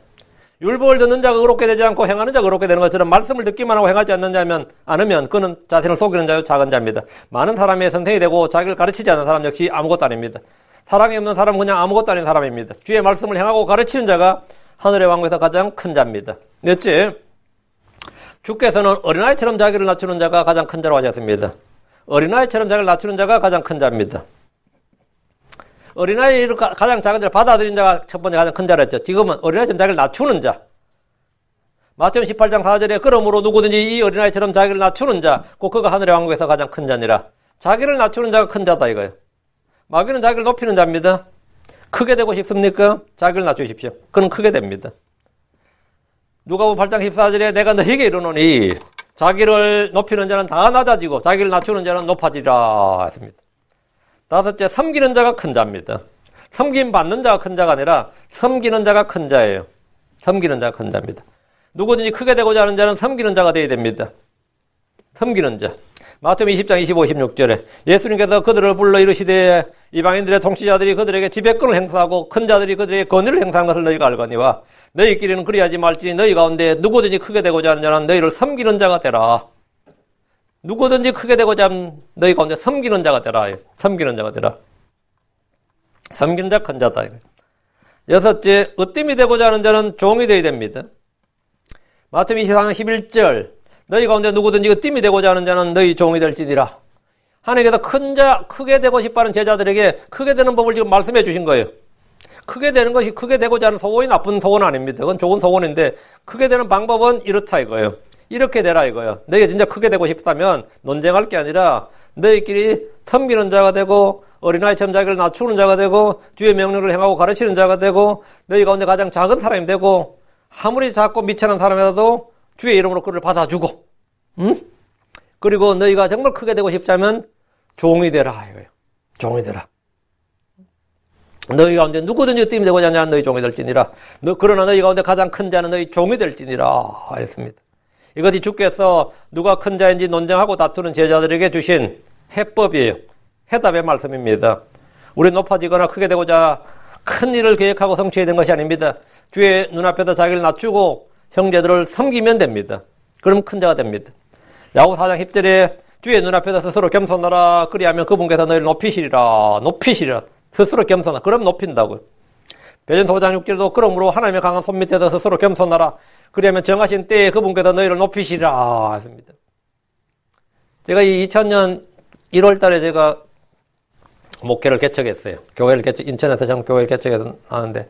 [SPEAKER 1] 율법을 듣는 자가 의롭게 되지 않고 행하는 자가 의롭게 되는 것처럼 말씀을 듣기만 하고 행하지 않으면 그는 자신을 속이는 자요 작은 자입니다. 많은 사람의 선생이 되고 자기를 가르치지 않는 사람 역시 아무것도 아닙니다. 사랑이 없는 사람은 그냥 아무것도 아닌 사람입니다. 주의 말씀을 행하고 가르치는 자가 하늘의 왕국에서 가장 큰 자입니다. 넷째, 주께서는 어린아이처럼 자기를 낮추는 자가 가장 큰 자라고 하셨습니다. 어린아이처럼 자기를 낮추는 자가 가장 큰 자입니다. 어린아이를 가장 작은 자를 받아들인 자가 첫 번째 가장 큰 자라 했죠. 지금은 어린아이처럼 자기를 낮추는 자. 마태복음 18장 4절에 그러므로 누구든지 이 어린아이처럼 자기를 낮추는 자, 곧 그가 하늘의 왕국에서 가장 큰 자니라. 자기를 낮추는 자가 큰 자다 이거예요. 마귀는 자기를 높이는 자입니다. 크게 되고 싶습니까? 자기를 낮추십시오. 그는 크게 됩니다. 누가복음 8장 14절에 내가 너희에게 이르노니 자기를 높이는 자는 다 낮아지고 자기를 낮추는 자는 높아지라 했습니다. 다섯째, 섬기는 자가 큰 자입니다. 섬김 받는 자가 큰 자가 아니라 섬기는 자가 큰 자예요. 섬기는 자가 큰 자입니다. 누구든지 크게 되고자 하는 자는 섬기는 자가 되어야 됩니다. 섬기는 자. 마태복음 20장 25, 26절에 예수님께서 그들을 불러 이르시되 이방인들의 통치자들이 그들에게 지배권을 행사하고 큰 자들이 그들에게 권위를 행사한 것을 너희가 알거니와 너희끼리는 그리하지 말지니 너희 가운데 누구든지 크게 되고자 하는 자는 너희를 섬기는 자가 되라. 누구든지 크게 되고자 하는 너희 가운데 섬기는 자가 되라. 섬기는 자가 되라. 섬기는 자 큰 자다. 여섯째, 으뜸이 되고자 하는 자는 종이 되어야 됩니다. 마태복음 24장 11절 너희 가운데 누구든지 으뜸이 되고자 하는 자는 너희 종이 될지니라. 하나님께서 크게 되고 싶어하는 제자들에게 크게 되는 법을 지금 말씀해 주신 거예요. 크게 되는 것이 크게 되고자 하는 소원이 나쁜 소원 아닙니다. 그건 좋은 소원인데 크게 되는 방법은 이렇다 이거예요. 이렇게 되라 이거예요. 너희가 진짜 크게 되고 싶다면 논쟁할 게 아니라 너희끼리 섬기는 자가 되고 어린아이처럼 자기를 낮추는 자가 되고 주의 명령을 행하고 가르치는 자가 되고 너희 가운데 가장 작은 사람이 되고 아무리 작고 미천한 사람이라도 주의 이름으로 그를 받아주고 그리고 너희가 정말 크게 되고 싶다면 종이 되라 이거예요. 종이 되라. 너희 가운데 누구든지 으뜸이 되고자 하는 너희 종이 될지니라. 그러나 너희 가운데 가장 큰 자는 너희 종이 될지니라 했습니다. 이것이 주께서 누가 큰 자인지 논쟁하고 다투는 제자들에게 주신 해법이에요. 해답의 말씀입니다. 우리 높아지거나 크게 되고자 큰 일을 계획하고 성취해야 되는 것이 아닙니다. 주의 눈앞에서 자기를 낮추고 형제들을 섬기면 됩니다. 그럼 큰 자가 됩니다. 야고보 4장 10절에 주의 눈앞에서 스스로 겸손하라. 그리하면 그분께서 너희를 높이시리라. 높이시리라. 스스로 겸손하라. 그럼 높인다고요. 베드로전서 5장 6절도 그러므로 하나님의 강한 손 밑에서 스스로 겸손하라. 그리하면 정하신 때에 그분께서 너희를 높이시리라 했습니다. 제가 이 2000년 1월 달에 제가 목회를 개척했어요. 인천에서 전 교회를 개척해서 하는데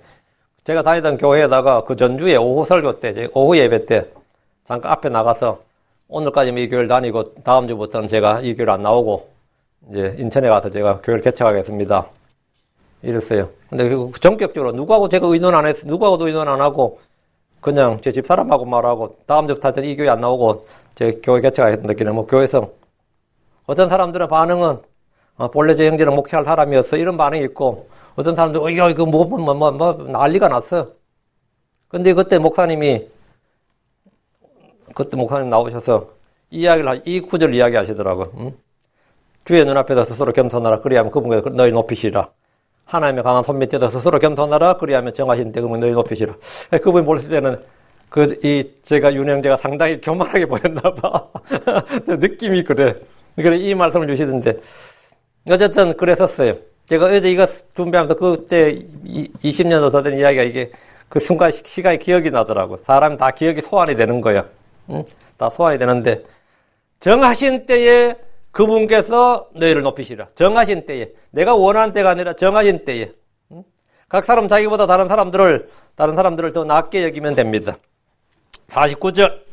[SPEAKER 1] 제가 다니던 교회에다가 그 전주에 오후 설교 때, 오후 예배 때 잠깐 앞에 나가서 오늘까지 이 교회를 다니고 다음 주부터는 제가 이 교회를 안 나오고 이제 인천에 가서 제가 교회를 개척하겠습니다. 이랬어요. 근데 전격적으로 누구하고 제가 의논 안 했어요. 누구하고도 의논 안 하고 그냥 제 집사람하고 말하고 다음 주부터 이 교회 안 나오고 제 교회 개척하겠다는 뭐 교회성. 어떤 사람들의 반응은 본래 제 형제는 목회할 사람이었어. 이런 반응이 있고 어떤 사람들 이거 뭐 난리가 났어. 근데 그때 목사님 나오셔서 이 구절 이야기하시더라고요. 주의 눈앞에서 스스로 겸손하라. 그리하면 그분께서 너희 높이시라. 하나님의 강한 손 밑에서 스스로 겸손하라. 그리하면 정하신 때 그분 너희 높이시라. 그분이 보실 때는 제가 윤형제가 상당히 교만하게 보였나 봐. 느낌이 그래. 이 말씀을 주시던데 어쨌든 그랬었어요. 제가 어제 이거 준비하면서 그때 20년 더 된 이야기가 이게 그 순간 시간이 기억이 나더라고요. 사람 다 기억이 소환이 되는 거예요. 다 소환이 되는데 정하신 때에 그분께서 너희를 높이시라. 정하신 때에. 내가 원하는 때가 아니라 정하신 때에. 각 사람 자기보다 다른 사람들을 더 낮게 여기면 됩니다. 49절.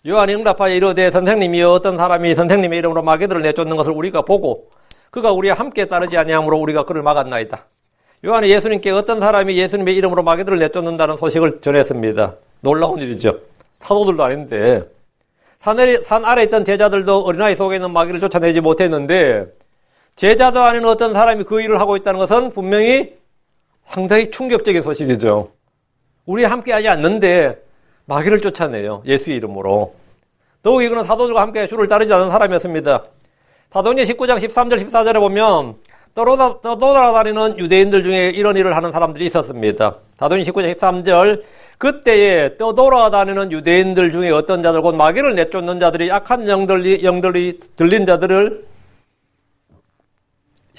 [SPEAKER 1] 요한이 응답하여 이르되 선생님이여 어떤 사람이 선생님의 이름으로 마귀들을 내쫓는 것을 우리가 보고 그가 우리와 함께 따르지 아니하므로 우리가 그를 막았나이다. 요한이 예수님께 어떤 사람이 예수님의 이름으로 마귀들을 내쫓는다는 소식을 전했습니다. 놀라운 일이죠. 사도들도 아닌데 산 아래 있던 제자들도 어린아이 속에 있는 마귀를 쫓아내지 못했는데 제자도 아닌 어떤 사람이 그 일을 하고 있다는 것은 분명히 상당히 충격적인 소식이죠. 우리와 함께 하지 않는데 마귀를 쫓아내요. 예수의 이름으로. 더욱 이거는 사도들과 함께 주를 따르지 않은 사람이었습니다. 사도행전 19장 13절 14절에 보면 떠돌아다니는 유대인들 중에 이런 일을 하는 사람들이 있었습니다. 사도행전 19장 13절 그때에 떠돌아다니는 유대인들 중에 어떤 자들 곧 마귀를 내쫓는 자들이 악한 영들이 들린 자들을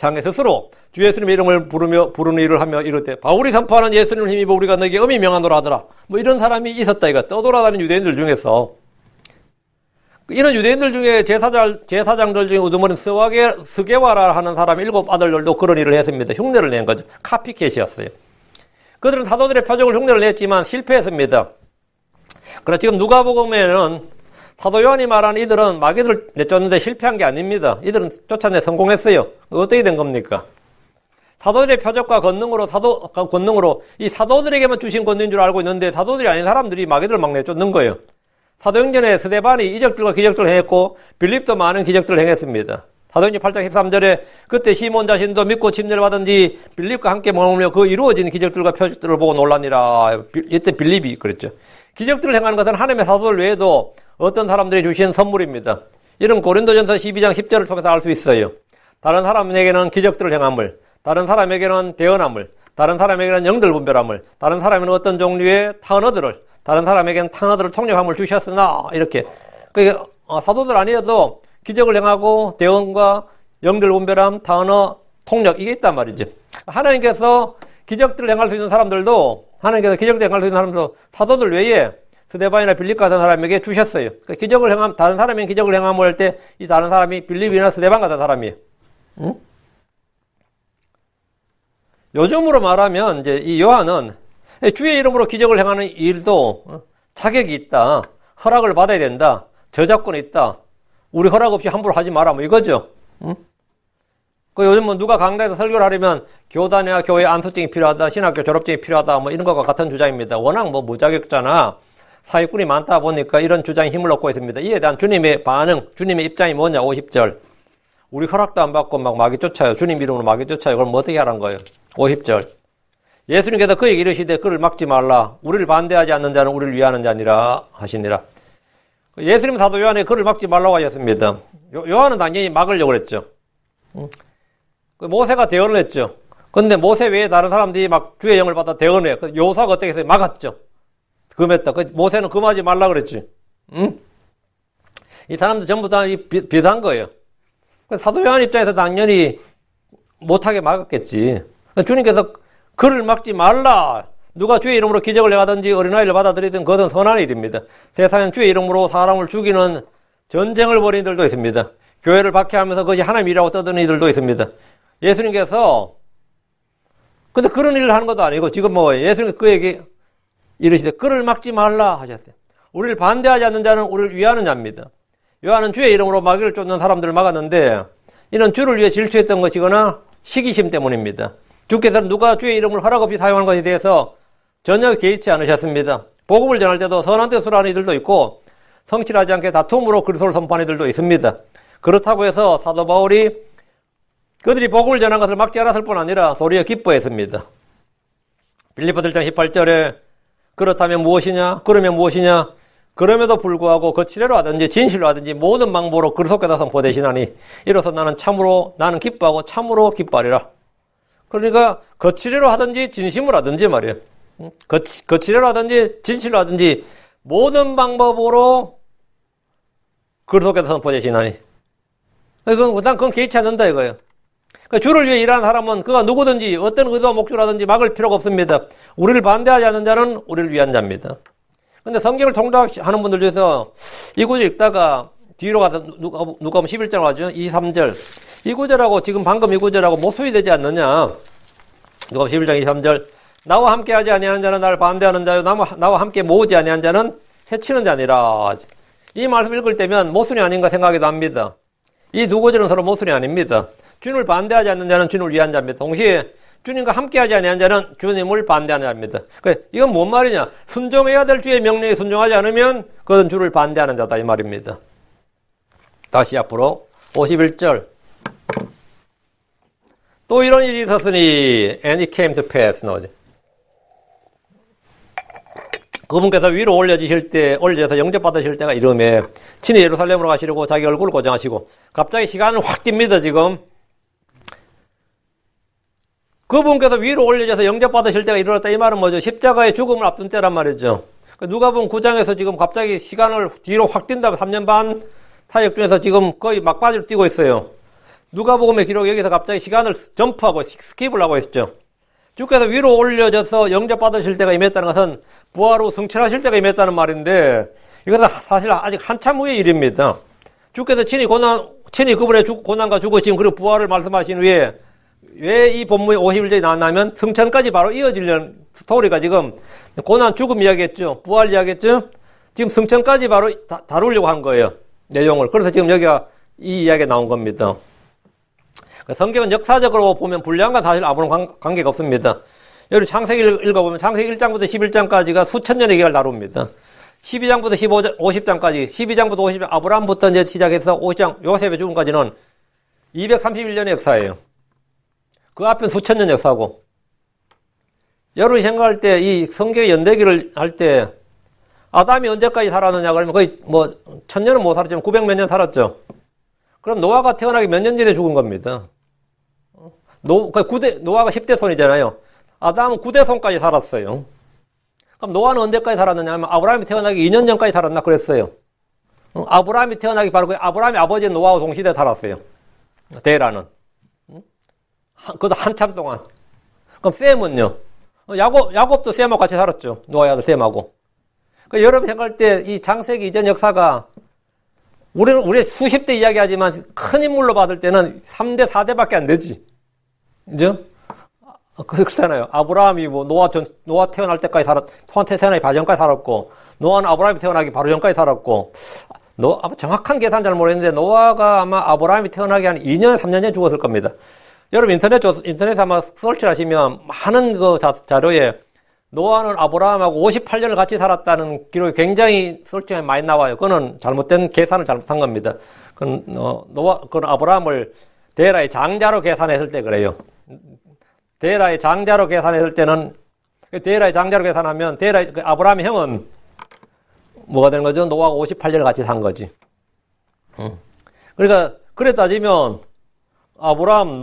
[SPEAKER 1] 향해 스스로 주 예수님의 이름을 부르는 일을 하며 이르되 바울이 선포하는 예수님을 힘입어 우리가 너에게 엄히 명하노라 하더라. 뭐 이런 사람이 있었다 이거. 떠돌아다니는 유대인들 중에서 이런 유대인들 중에 제사장들 중에 우두머린 스게와라 하는 사람 7 아들들도 그런 일을 했습니다. 흉내를 낸 거죠. 카피캣이었어요. 그들은 사도들의 표적을 흉내를 냈지만 실패했습니다. 그러나 지금 누가복음에는 사도 요한이 말하는 이들은 마귀를 내쫓는데 실패한 게 아닙니다. 이들은 쫓아내 성공했어요. 어떻게 된 겁니까? 사도들의 표적과 권능으로 이 사도들에게만 주신 권능인 줄 알고 있는데 사도들이 아닌 사람들이 마귀들을 막 내쫓는 거예요. 사도행전에 스데반이 이적들과 기적들을 행했고 빌립도 많은 기적들을 행했습니다. 사도행전 8장 13절에 그때 시몬 자신도 믿고 침례를 받은 뒤 빌립과 함께 머물며 그 이루어진 기적들과 표적들을 보고 놀라니라. 이때 빌립이 그랬죠. 기적들을 행하는 것은 하나님의 사도들 외에도 어떤 사람들이 주신 선물입니다. 이런 고린도전서 12장 10절을 통해서 알 수 있어요. 다른 사람에게는 기적들을 행함을, 다른 사람에게는 대언함을, 다른 사람에게는 영들 분별함을, 다른 사람에게는 어떤 종류의 탄어들을, 다른 사람에게는 탄어들을 통역함을 주셨으나 이렇게 사도들 아니어도 기적을 행하고 대언과 영들 분별함, 탄어, 통역 이게 있단 말이죠. 하나님께서 기적들을 행할 수 있는 사람들도 사도들 외에 스데반이나 빌립 같은 사람에게 주셨어요. 그러니까 다른 사람이 기적을 행함을 할 때 이 다른 사람이 빌립이나 스데반 같은 사람이에요. 응? 요즘으로 말하면 이제 이 요한은 주의 이름으로 기적을 행하는 일도 자격이 있다. 허락을 받아야 된다. 저작권이 있다. 우리 허락 없이 함부로 하지 마라. 뭐 이거죠. 응? 요즘 뭐 누가 강단에서 설교를 하려면 교단이나 교회 안수증이 필요하다. 신학교 졸업증이 필요하다. 뭐 이런 것과 같은 주장입니다. 워낙 뭐 무자격자나 사기꾼이 많다 보니까 이런 주장이 힘을 얻고 있습니다. 이에 대한 주님의 반응, 주님의 입장이 뭐냐? 50절. 우리 허락도 안 받고 막 마귀 쫓아요. 주님 이름으로 마귀 쫓아요. 그럼 어떻게 하라는 거예요? 50절. 예수님께서 그에게 이르시되 그를 막지 말라. 우리를 반대하지 않는 자는 우리를 위하는 자니라 하시니라. 예수님 사도 요한에 그를 막지 말라고 하셨습니다. 요한은 당연히 막으려고 그랬죠. 모세가 대언을 했죠. 근데 모세 외에 다른 사람들이 막 주의 영을 받아 대언해요. 요사가 어떻게 해서 막았죠. 금했다. 모세는 금하지 말라 그랬지. 응? 이 사람들 전부 다 비슷한 거예요. 사도 요한 입장에서 당연히 못하게 막았겠지. 주님께서 그를 막지 말라. 누가 주의 이름으로 기적을 행하든지 어린아이를 받아들이든 그것은 선한 일입니다. 세상엔 주의 이름으로 사람을 죽이는 전쟁을 벌이는 이들도 있습니다. 교회를 박해하면서 그것이 하나님이라고 떠드는 이들도 있습니다. 예수님께서 근데 그런 일을 하는 것도 아니고 지금 뭐 예수님께서 그에게 이르시되 그를 막지 말라 하셨어요. 우리를 반대하지 않는 자는 우리를 위하는 자입니다. 요한은 주의 이름으로 마귀를 쫓는 사람들을 막았는데 이는 주를 위해 질투했던 것이거나 시기심 때문입니다. 주께서는 누가 주의 이름을 허락 없이 사용하는 것에 대해서 전혀 개의치 않으셨습니다. 복음을 전할 때도 선한 뜻으로 하는 이들도 있고 성실하지 않게 다툼으로 그리스도를 선포하는 이들도 있습니다. 그렇다고 해서 사도 바울이 그들이 복음을 전한 것을 막지 않았을 뿐 아니라 소리에 기뻐했습니다. 빌립보서 1장 18절에 그렇다면 무엇이냐? 그러면 무엇이냐? 그럼에도 불구하고 거칠애로 하든지 진실로 하든지 모든 방법으로 그리스도께서 선포되시나니 이로써 나는 기뻐하고 참으로 기뻐하리라. 그러니까 거칠애로 하든지 진심으로 하든지 말이에요. 거칠애로 하든지 진실로 하든지 모든 방법으로 그리스도께서 선포되시나니 그건 개의치 않는다 이거예요. 그러니까 주를 위해 일하는 사람은 그가 누구든지 어떤 의도와 목적이라든지 막을 필요가 없습니다. 우리를 반대하지 않는 자는 우리를 위한 자입니다. 근데 성경을 통독하는 분들 중에서 이 구절 읽다가 뒤로 가서 누가 11절 하죠? 23절. 이 구절하고 지금 방금 이 구절하고 모순이 되지 않느냐? 누가 11장 23절. 나와 함께 하지 아니하는 자는 나를 반대하는 자요. 나와 함께 모으지 아니하는 자는 해치는 자니라. 이 말씀 읽을 때면 모순이 아닌가 생각하기도 합니다. 이 두 구절은 서로 모순이 아닙니다. 주님을 반대하지 않는 자는 주님을 위한 자입니다. 동시에 주님과 함께하지 아니한 자는 주님을 반대하는 자입니다. 그러니까 이건 뭔 말이냐? 순종해야 될 주의 명령에 순종하지 않으면 그것은 주를 반대하는 자다 이 말입니다. 다시 앞으로 51절. 또 이런 일이 있었으니 and it came to pass 나오죠. 그분께서 위로 올려져서 영접받으실 때가 이름에 친히 예루살렘으로 가시려고 자기 얼굴을 고정하시고 갑자기 시간을 확 뜁니다 지금. 그분께서 위로 올려져서 영접받으실 때가 이르렀다 이 말은 뭐죠? 십자가의 죽음을 앞둔 때란 말이죠. 누가복음 9장에서 지금 갑자기 시간을 뒤로 확 뛴다면 3년 반 사역 중에서 지금 거의 막바지로 뛰고 있어요. 누가복음의 기록 여기서 갑자기 시간을 점프하고 스킵을 하고 있었죠. 주께서 위로 올려져서 영접받으실 때가 임했다는 것은 부활 후 승천하실 때가 임했다는 말인데 이것은 사실 아직 한참 후의 일입니다. 주께서 친히 그분의 고난과 죽으심 그리고 부활을 말씀하신 후에 왜 이 본문이 51절이 나왔냐면 승천까지 바로 이어지려는 스토리가 지금 고난 죽음 이야기했죠. 부활 이야기했죠. 지금 승천까지 바로 다루려고 한 거예요. 내용을. 그래서 지금 여기가 이 이야기가 나온 겁니다. 성경은 역사적으로 보면 불량과 사실 아무런 관계가 없습니다. 여기 창세기를 읽어보면 창세기 1장부터 11장까지가 수천 년의 기간을 다룹니다. 12장부터 50장까지, 12장부터 50장, 아브라함부터 이제 시작해서 50장, 요셉의 죽음까지는 231년의 역사예요. 그 앞엔 수천 년 역사고. 여러분이 생각할 때, 이 성경의 연대기를 할 때, 아담이 언제까지 살았느냐, 그러면 거의 뭐, 1000년은 못 살았지만 900몇 년 살았죠. 그럼 노아가 태어나기 몇 년 전에 죽은 겁니다. 노아가 10대 손이잖아요. 아담은 9대 손까지 살았어요. 그럼 노아는 언제까지 살았느냐 하면 아브라함이 태어나기 2년 전까지 살았나 그랬어요. 아브라함이 태어나기 바로 아브라함이 아버지 노아와 동시대에 살았어요. 데라는. 그것도 한참 동안. 그럼 셈은요? 야곱도 셈하고 같이 살았죠. 노아의 아들 셈하고. 그러니까 여러분 생각할 때 이 창세기 이전 역사가 우리 수십 대 이야기하지만 큰 인물로 봤을 때는 3대, 4대밖에 안 되지. 그죠? 그렇잖아요. 아브라함이 뭐 노아 태어날 때까지 노아 태어나기 바로 전까지 살았고, 노아는 아브라함이 태어나기 바로 전까지 살았고, 정확한 계산 잘 모르겠는데, 노아가 아마 아브라함이 태어나기 한 2년, 3년 전에 죽었을 겁니다. 여러분 인터넷에 아마 서치를 하시면 많은 그 자료에 노아는 아브라함하고 58년을 같이 살았다는 기록이 굉장히 서치에 많이 나와요. 그거는 잘못된 계산을 잘못한 겁니다. 그건 아브라함을 데라의 장자로 계산했을 때 그래요. 데라의 장자로 계산했을 때는, 데라의 장자로 계산하면, 아브라함의 형은 뭐가 되는 거죠? 노아가 58년을 같이 산 거지. 그러니까, 그래 따지면, 아담,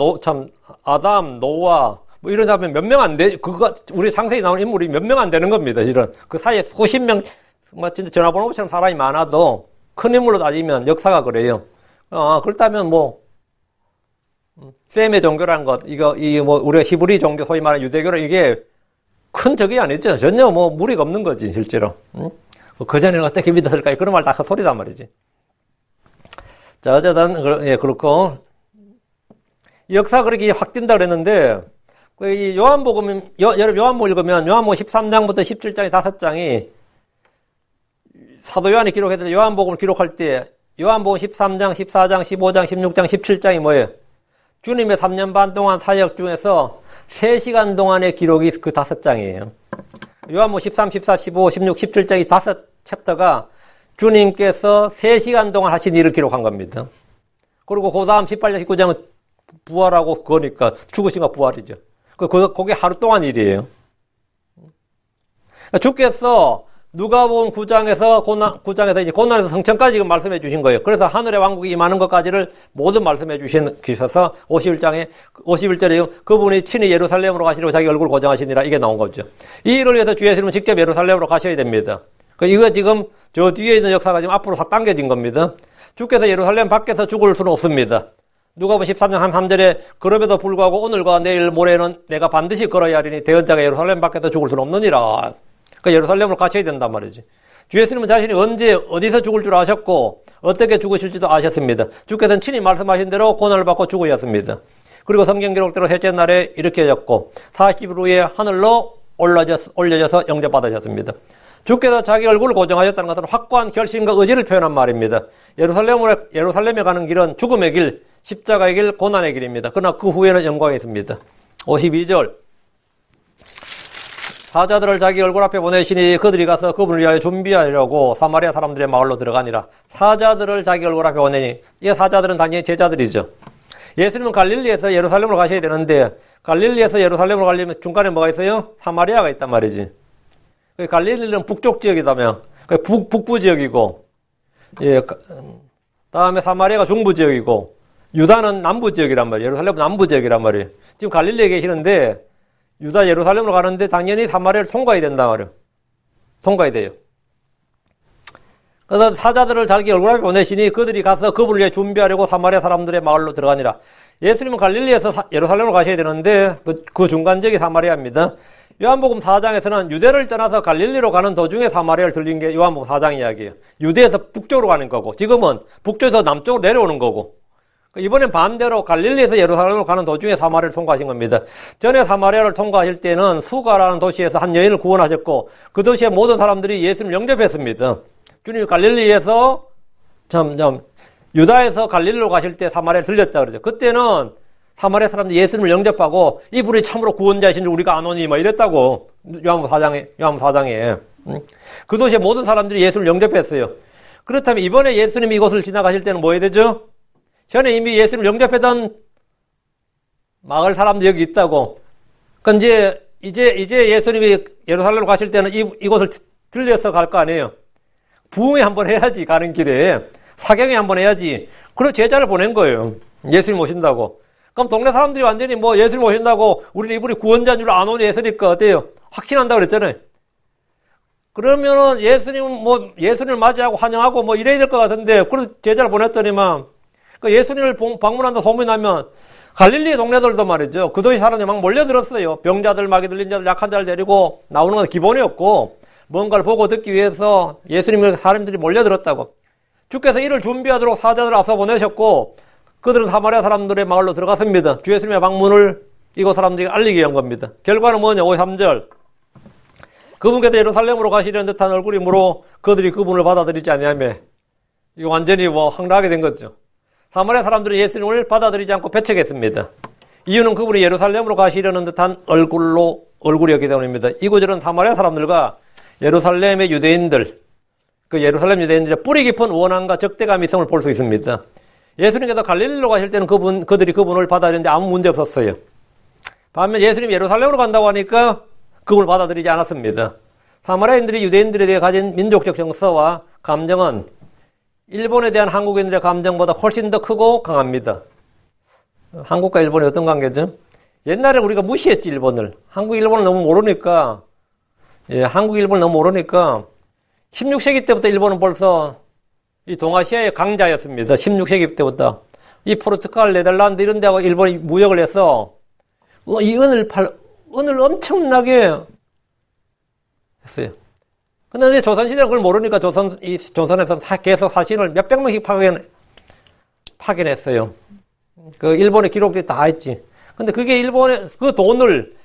[SPEAKER 1] 노아, 뭐 이런 사람이 몇 명 안 돼, 우리 상세히 나오는 인물이 몇 명 안 되는 겁니다, 이런. 그 사이에 수십 명, 진짜 전화번호처럼 사람이 많아도 큰 인물로 따지면 역사가 그래요. 그렇다면 셈의 종교라는 것, 우리가 히브리 종교, 소위 말하는 유대교라 이게 큰 적이 아니죠. 전혀 무리가 없는 거지, 실제로. 그전에는 어떻게 믿었을까? 그런 말 다 헛소리단 말이지. 자, 어쨌든, 예, 그렇고. 역사 그렇게 확 뛴다 그랬는데, 이 요한복음 읽으면 요한복음 13장부터 17장의 5장이 사도 요한이 기록했을 때 요한복음을 기록할 때 요한복음 13장, 14장, 15장, 16장, 17장이 뭐예요? 주님의 3년 반 동안 사역 중에서 3시간 동안의 기록이 그 5장이에요. 요한복음 13, 14, 15, 16, 17장이 5챕터가 주님께서 3시간 동안 하신 일을 기록한 겁니다. 그리고 그 다음 18장, 19장은 부활하고 그거니까 죽으신 거 부활이죠. 그게 하루 동안 일이에요. 주께서 누가복음 9장에서 이제 고난에서 성천까지 지금 말씀해 주신 거예요. 그래서 하늘의 왕국이 임하는 것까지를 모두 말씀해 주셔서 51절에 그분이 친히 예루살렘으로 가시려고 자기 얼굴을 고정하시니라 이게 나온 거죠. 이 일을 위해서 주 예수님은 직접 예루살렘으로 가셔야 됩니다. 이거 지금 저 뒤에 있는 역사가 지금 앞으로 싹 당겨진 겁니다. 주께서 예루살렘 밖에서 죽을 수는 없습니다. 누가복음 13장 3절에 그럼에도 불구하고 오늘과 내일 모레는 내가 반드시 걸어야 하리니 대언자가 예루살렘 밖에서 죽을 수는 없느니라. 그러니까 예루살렘으로 가셔야 된단 말이지. 주 예수님은 자신이 언제 어디서 죽을 줄 아셨고 어떻게 죽으실지도 아셨습니다. 주께서는 친히 말씀하신 대로 고난을 받고 죽으셨습니다. 그리고 성경 기록대로 셋째 날에 일으켜졌고 40일 후에 하늘로 올려져서 영접받으셨습니다. 주께서 자기 얼굴을 고정하셨다는 것은 확고한 결심과 의지를 표현한 말입니다. 예루살렘에 가는 길은 죽음의 길, 십자가의 길, 고난의 길입니다. 그러나 그 후에는 영광이 있습니다. 52절 사자들을 자기 얼굴 앞에 보내시니 그들이 가서 그분을 위하여 준비하려고 사마리아 사람들의 마을로 들어가니라. 사자들을 자기 얼굴 앞에 보내니 이 사자들은 당연히 제자들이죠. 예수님은 갈릴리에서 예루살렘으로 가셔야 되는데 갈릴리에서 예루살렘으로 가려면 중간에 뭐가 있어요? 사마리아가 있단 말이지. 갈릴리는 북쪽 지역이다며 북부 지역이고 예, 다음에 사마리아가 중부 지역이고 유다는 남부 지역이란 말이에요. 예루살렘은 남부 지역이란 말이에요. 지금 갈릴리에 계시는데 유다 예루살렘으로 가는데 당연히 사마리아를 통과해야 된단 말이에요. 통과해야 돼요. 그래서 사자들을 자기 얼굴 앞에 보내시니 그들이 가서 그분을 위해 준비하려고 사마리아 사람들의 마을로 들어가니라. 예수님은 갈릴리에서 예루살렘으로 가셔야 되는데 그 중간 지역이 사마리아입니다. 요한복음 4장에서는 유대를 떠나서 갈릴리로 가는 도중에 사마리아를 들린 게 요한복음 4장 이야기예요. 유대에서 북쪽으로 가는 거고 지금은 북쪽에서 남쪽으로 내려오는 거고 이번엔 반대로 갈릴리에서 예루살렘으로 가는 도중에 사마리아를 통과하신 겁니다. 전에 사마리아를 통과하실 때는 수가라는 도시에서 한 여인을 구원하셨고 그 도시의 모든 사람들이 예수님을 영접했습니다. 주님이 갈릴리에서 유다에서 갈릴리로 가실 때 사마리아에 들렸다 그러죠. 그때는 사마리아 사람들이 예수님을 영접하고 이분이 참으로 구원자이신 줄 우리가 아노니 막 이랬다고. 요한복음 4장에. 그 도시의 모든 사람들이 예수를 영접했어요. 그렇다면 이번에 예수님이 이곳을 지나가실 때는 뭐 해야 되죠? 전에 이미 예수님을 영접했던 마을 사람들이 여기 있다고. 그러니까 이제 예수님이 예루살렘으로 가실 때는 이곳을 들려서 갈 거 아니에요. 부흥회 한번 해야지, 가는 길에. 사경회 한번 해야지. 그래서 제자를 보낸 거예요. 예수님 오신다고. 그럼 동네 사람들이 완전히 뭐 예수님 오신다고 우리는 이분이 구원자인 줄 아노니 했으니까 어때요? 확신한다고 그랬잖아요. 그러면은 예수님을 맞이하고 환영하고 뭐 이래야 될 것 같은데, 그래서 제자를 보냈더니만, 예수님을 방문한다 소문이 나면, 갈릴리 동네들도 말이죠. 그 도시 사람들이 막 몰려들었어요. 병자들, 마귀 들린 자들, 약한 자를 데리고 나오는 건 기본이었고, 뭔가를 보고 듣기 위해서 예수님의 사람들이 몰려들었다고. 주께서 이를 준비하도록 사자들을 앞서 보내셨고, 그들은 사마리아 사람들의 마을로 들어갔습니다. 주 예수님의 방문을 이곳 사람들에게 알리기 위한 겁니다. 결과는 뭐냐? 53절. 그분께서 예루살렘으로 가시려는 듯한 얼굴이므로 그들이 그분을 받아들이지 아니하며, 이거 완전히 황당하게 된 거죠. 사마리아 사람들은 예수님을 받아들이지 않고 배척했습니다. 이유는 그분이 예루살렘으로 가시려는 듯한 얼굴이었기 때문입니다. 이 구절은 사마리아 사람들과 예루살렘의 유대인들, 그 예루살렘 유대인들의 뿌리 깊은 원한과 적대감이 있음을 볼 수 있습니다. 예수님께서 갈릴리로 가실 때는 그들이 그분을 받아들이는데 아무 문제 없었어요. 반면 예수님이 예루살렘으로 간다고 하니까 그분을 받아들이지 않았습니다. 사마리아인들이 유대인들에 대해 가진 민족적 정서와 감정은 일본에 대한 한국인들의 감정보다 훨씬 더 크고 강합니다. 한국과 일본이 어떤 관계죠? 옛날에 우리가 무시했지, 일본을. 한국, 일본을 너무 모르니까, 한국, 일본을 너무 모르니까, 16세기 때부터 일본은 벌써 이 동아시아의 강자였습니다. 16세기 때부터. 이 포르투갈, 네덜란드 이런 데하고 일본이 무역을 해서, 이 은을 엄청나게 했어요. 근데 조선시대는 그걸 모르니까 조선에서 계속 사신을 몇백 명씩 파견했어요. 그 일본의 기록들이 다 있지. 근데 그게 일본의 그 돈을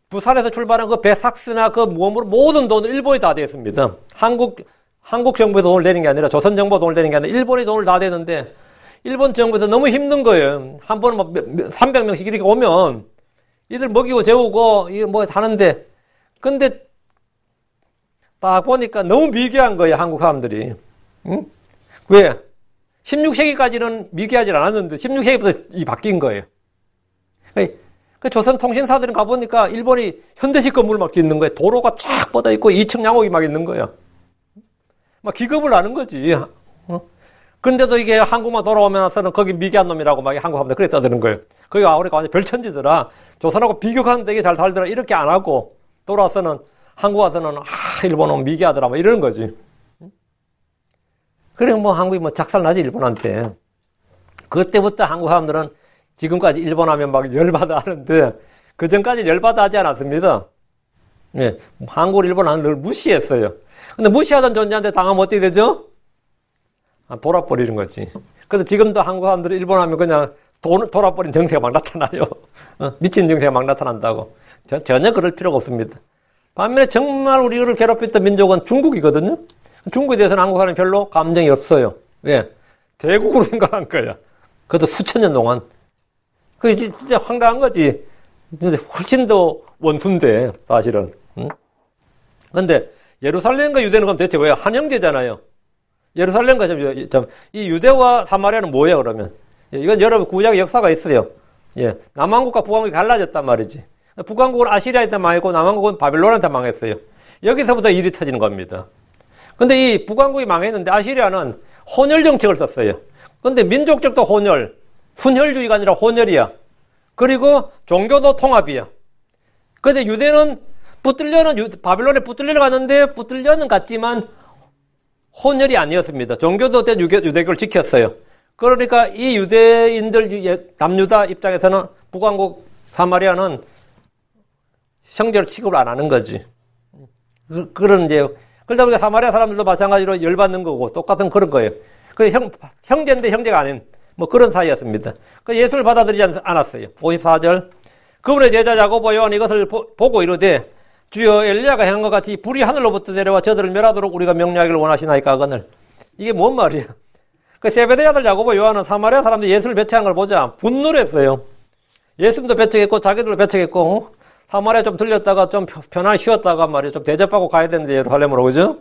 [SPEAKER 1] 부산에서 출발한 그 배삭스나 그 모든 돈을 일본이 다 대습니다. 한국 정부에서 돈을 내는 게 아니라 조선 정부가 돈을 내는 게 아니라 일본이 돈을 다 대는데 일본 정부에서 너무 힘든 거예요. 한 번은 막 300명씩 이렇게 오면 이들 먹이고 재우고 뭐 사는데, 근데 딱 보니까 너무 미개한 거예요, 한국 사람들이. 응? 왜? 16세기까지는 미개하지 않았는데 16세기부터 바뀐 거예요. 그 조선 통신사들은 가보니까 일본이 현대식 건물을 막 짓는 거예요. 도로가 쫙 뻗어 있고 2층 양옥이 막 있는 거예요. 막 기겁을 하는 거지. 근데도 이게 한국만 돌아오면서는 거기 미개한 놈이라고 막 한국 사람들 그래 써드는 거예요. 거기가 우리가 완전 별천지더라. 조선하고 비교하는데 되게 잘 살더라. 이렇게 안 하고 돌아와서는 한국 와서는 일본은 미개하더라 뭐 이러는 거지. 그래 한국이 작살나지 일본한테. 그때부터 한국 사람들은 지금까지 일본 하면 막 열받아 하는데 그 전까지 열받아 하지 않았습니다. 예, 한국 일본 하는 늘 무시했어요. 근데 무시하던 존재한테 당하면 어떻게 되죠? 돌아버리는 거지. 그래서 지금도 한국 사람들이 일본 하면 그냥 돌아버린 정세가 막 나타나요. 미친 정세가 막 나타난다고. 전혀 그럴 필요가 없습니다. 반면에 정말 우리를 괴롭혔던 민족은 중국이거든요. 중국에 대해서는 한국 사람이 별로 감정이 없어요. 왜? 대국으로 생각한 거야. 그것도 수천 년 동안. 그게 진짜 황당한 거지. 진짜 훨씬 더 원수인데, 사실은. 근데 예루살렘과 유대는 그럼 대체 왜 한형제잖아요. 예루살렘과 이 유대와 사마리아는 뭐예요, 그러면? 이건 여러분 구약의 역사가 있어요. 예. 남왕국과 북왕국이 갈라졌단 말이지. 북왕국은 아시리아한테 망했고 남왕국은 바빌론한테 망했어요. 여기서부터 일이 터지는 겁니다. 근데 이 북왕국이 망했는데 아시리아는 혼혈 정책을 썼어요. 근데 민족적도 혼혈, 순혈주의가 아니라 혼혈이야. 그리고 종교도 통합이야. 근데 유대는 바빌론에 붙들려는 갔는데 붙들려는 갔지만 혼혈이 아니었습니다. 종교도 유대교를 지켰어요. 그러니까 이 유대인들, 남유다 입장에서는 북왕국 사마리아는 형제로 취급을 안 하는 거지. 그러다 보니까 사마리아 사람들도 마찬가지로 열받는 거고 똑같은 그런 거예요. 그 형제인데 형제가 아닌 그런 사이였습니다. 그 예수를 받아들이지 않았어요. 54절. 그분의 제자 야고보 요한이 이것을 보고 이르되 주여 엘리야가 행한 것 같이 불이 하늘로부터 내려와 저들을 멸하도록 우리가 명령하기를 원하시나이까 하거늘. 이게 뭔 말이야? 그 세베대 아들 야고보 요한은 사마리아 사람들이 예수를 배척한 걸 보자 분노를 했어요. 예수님도 배척했고 자기들도 배척했고 사마리아 좀 들렸다가 좀 편안히 쉬었다가 말이야 좀 대접하고 가야 되는데 예루살렘으로 그죠?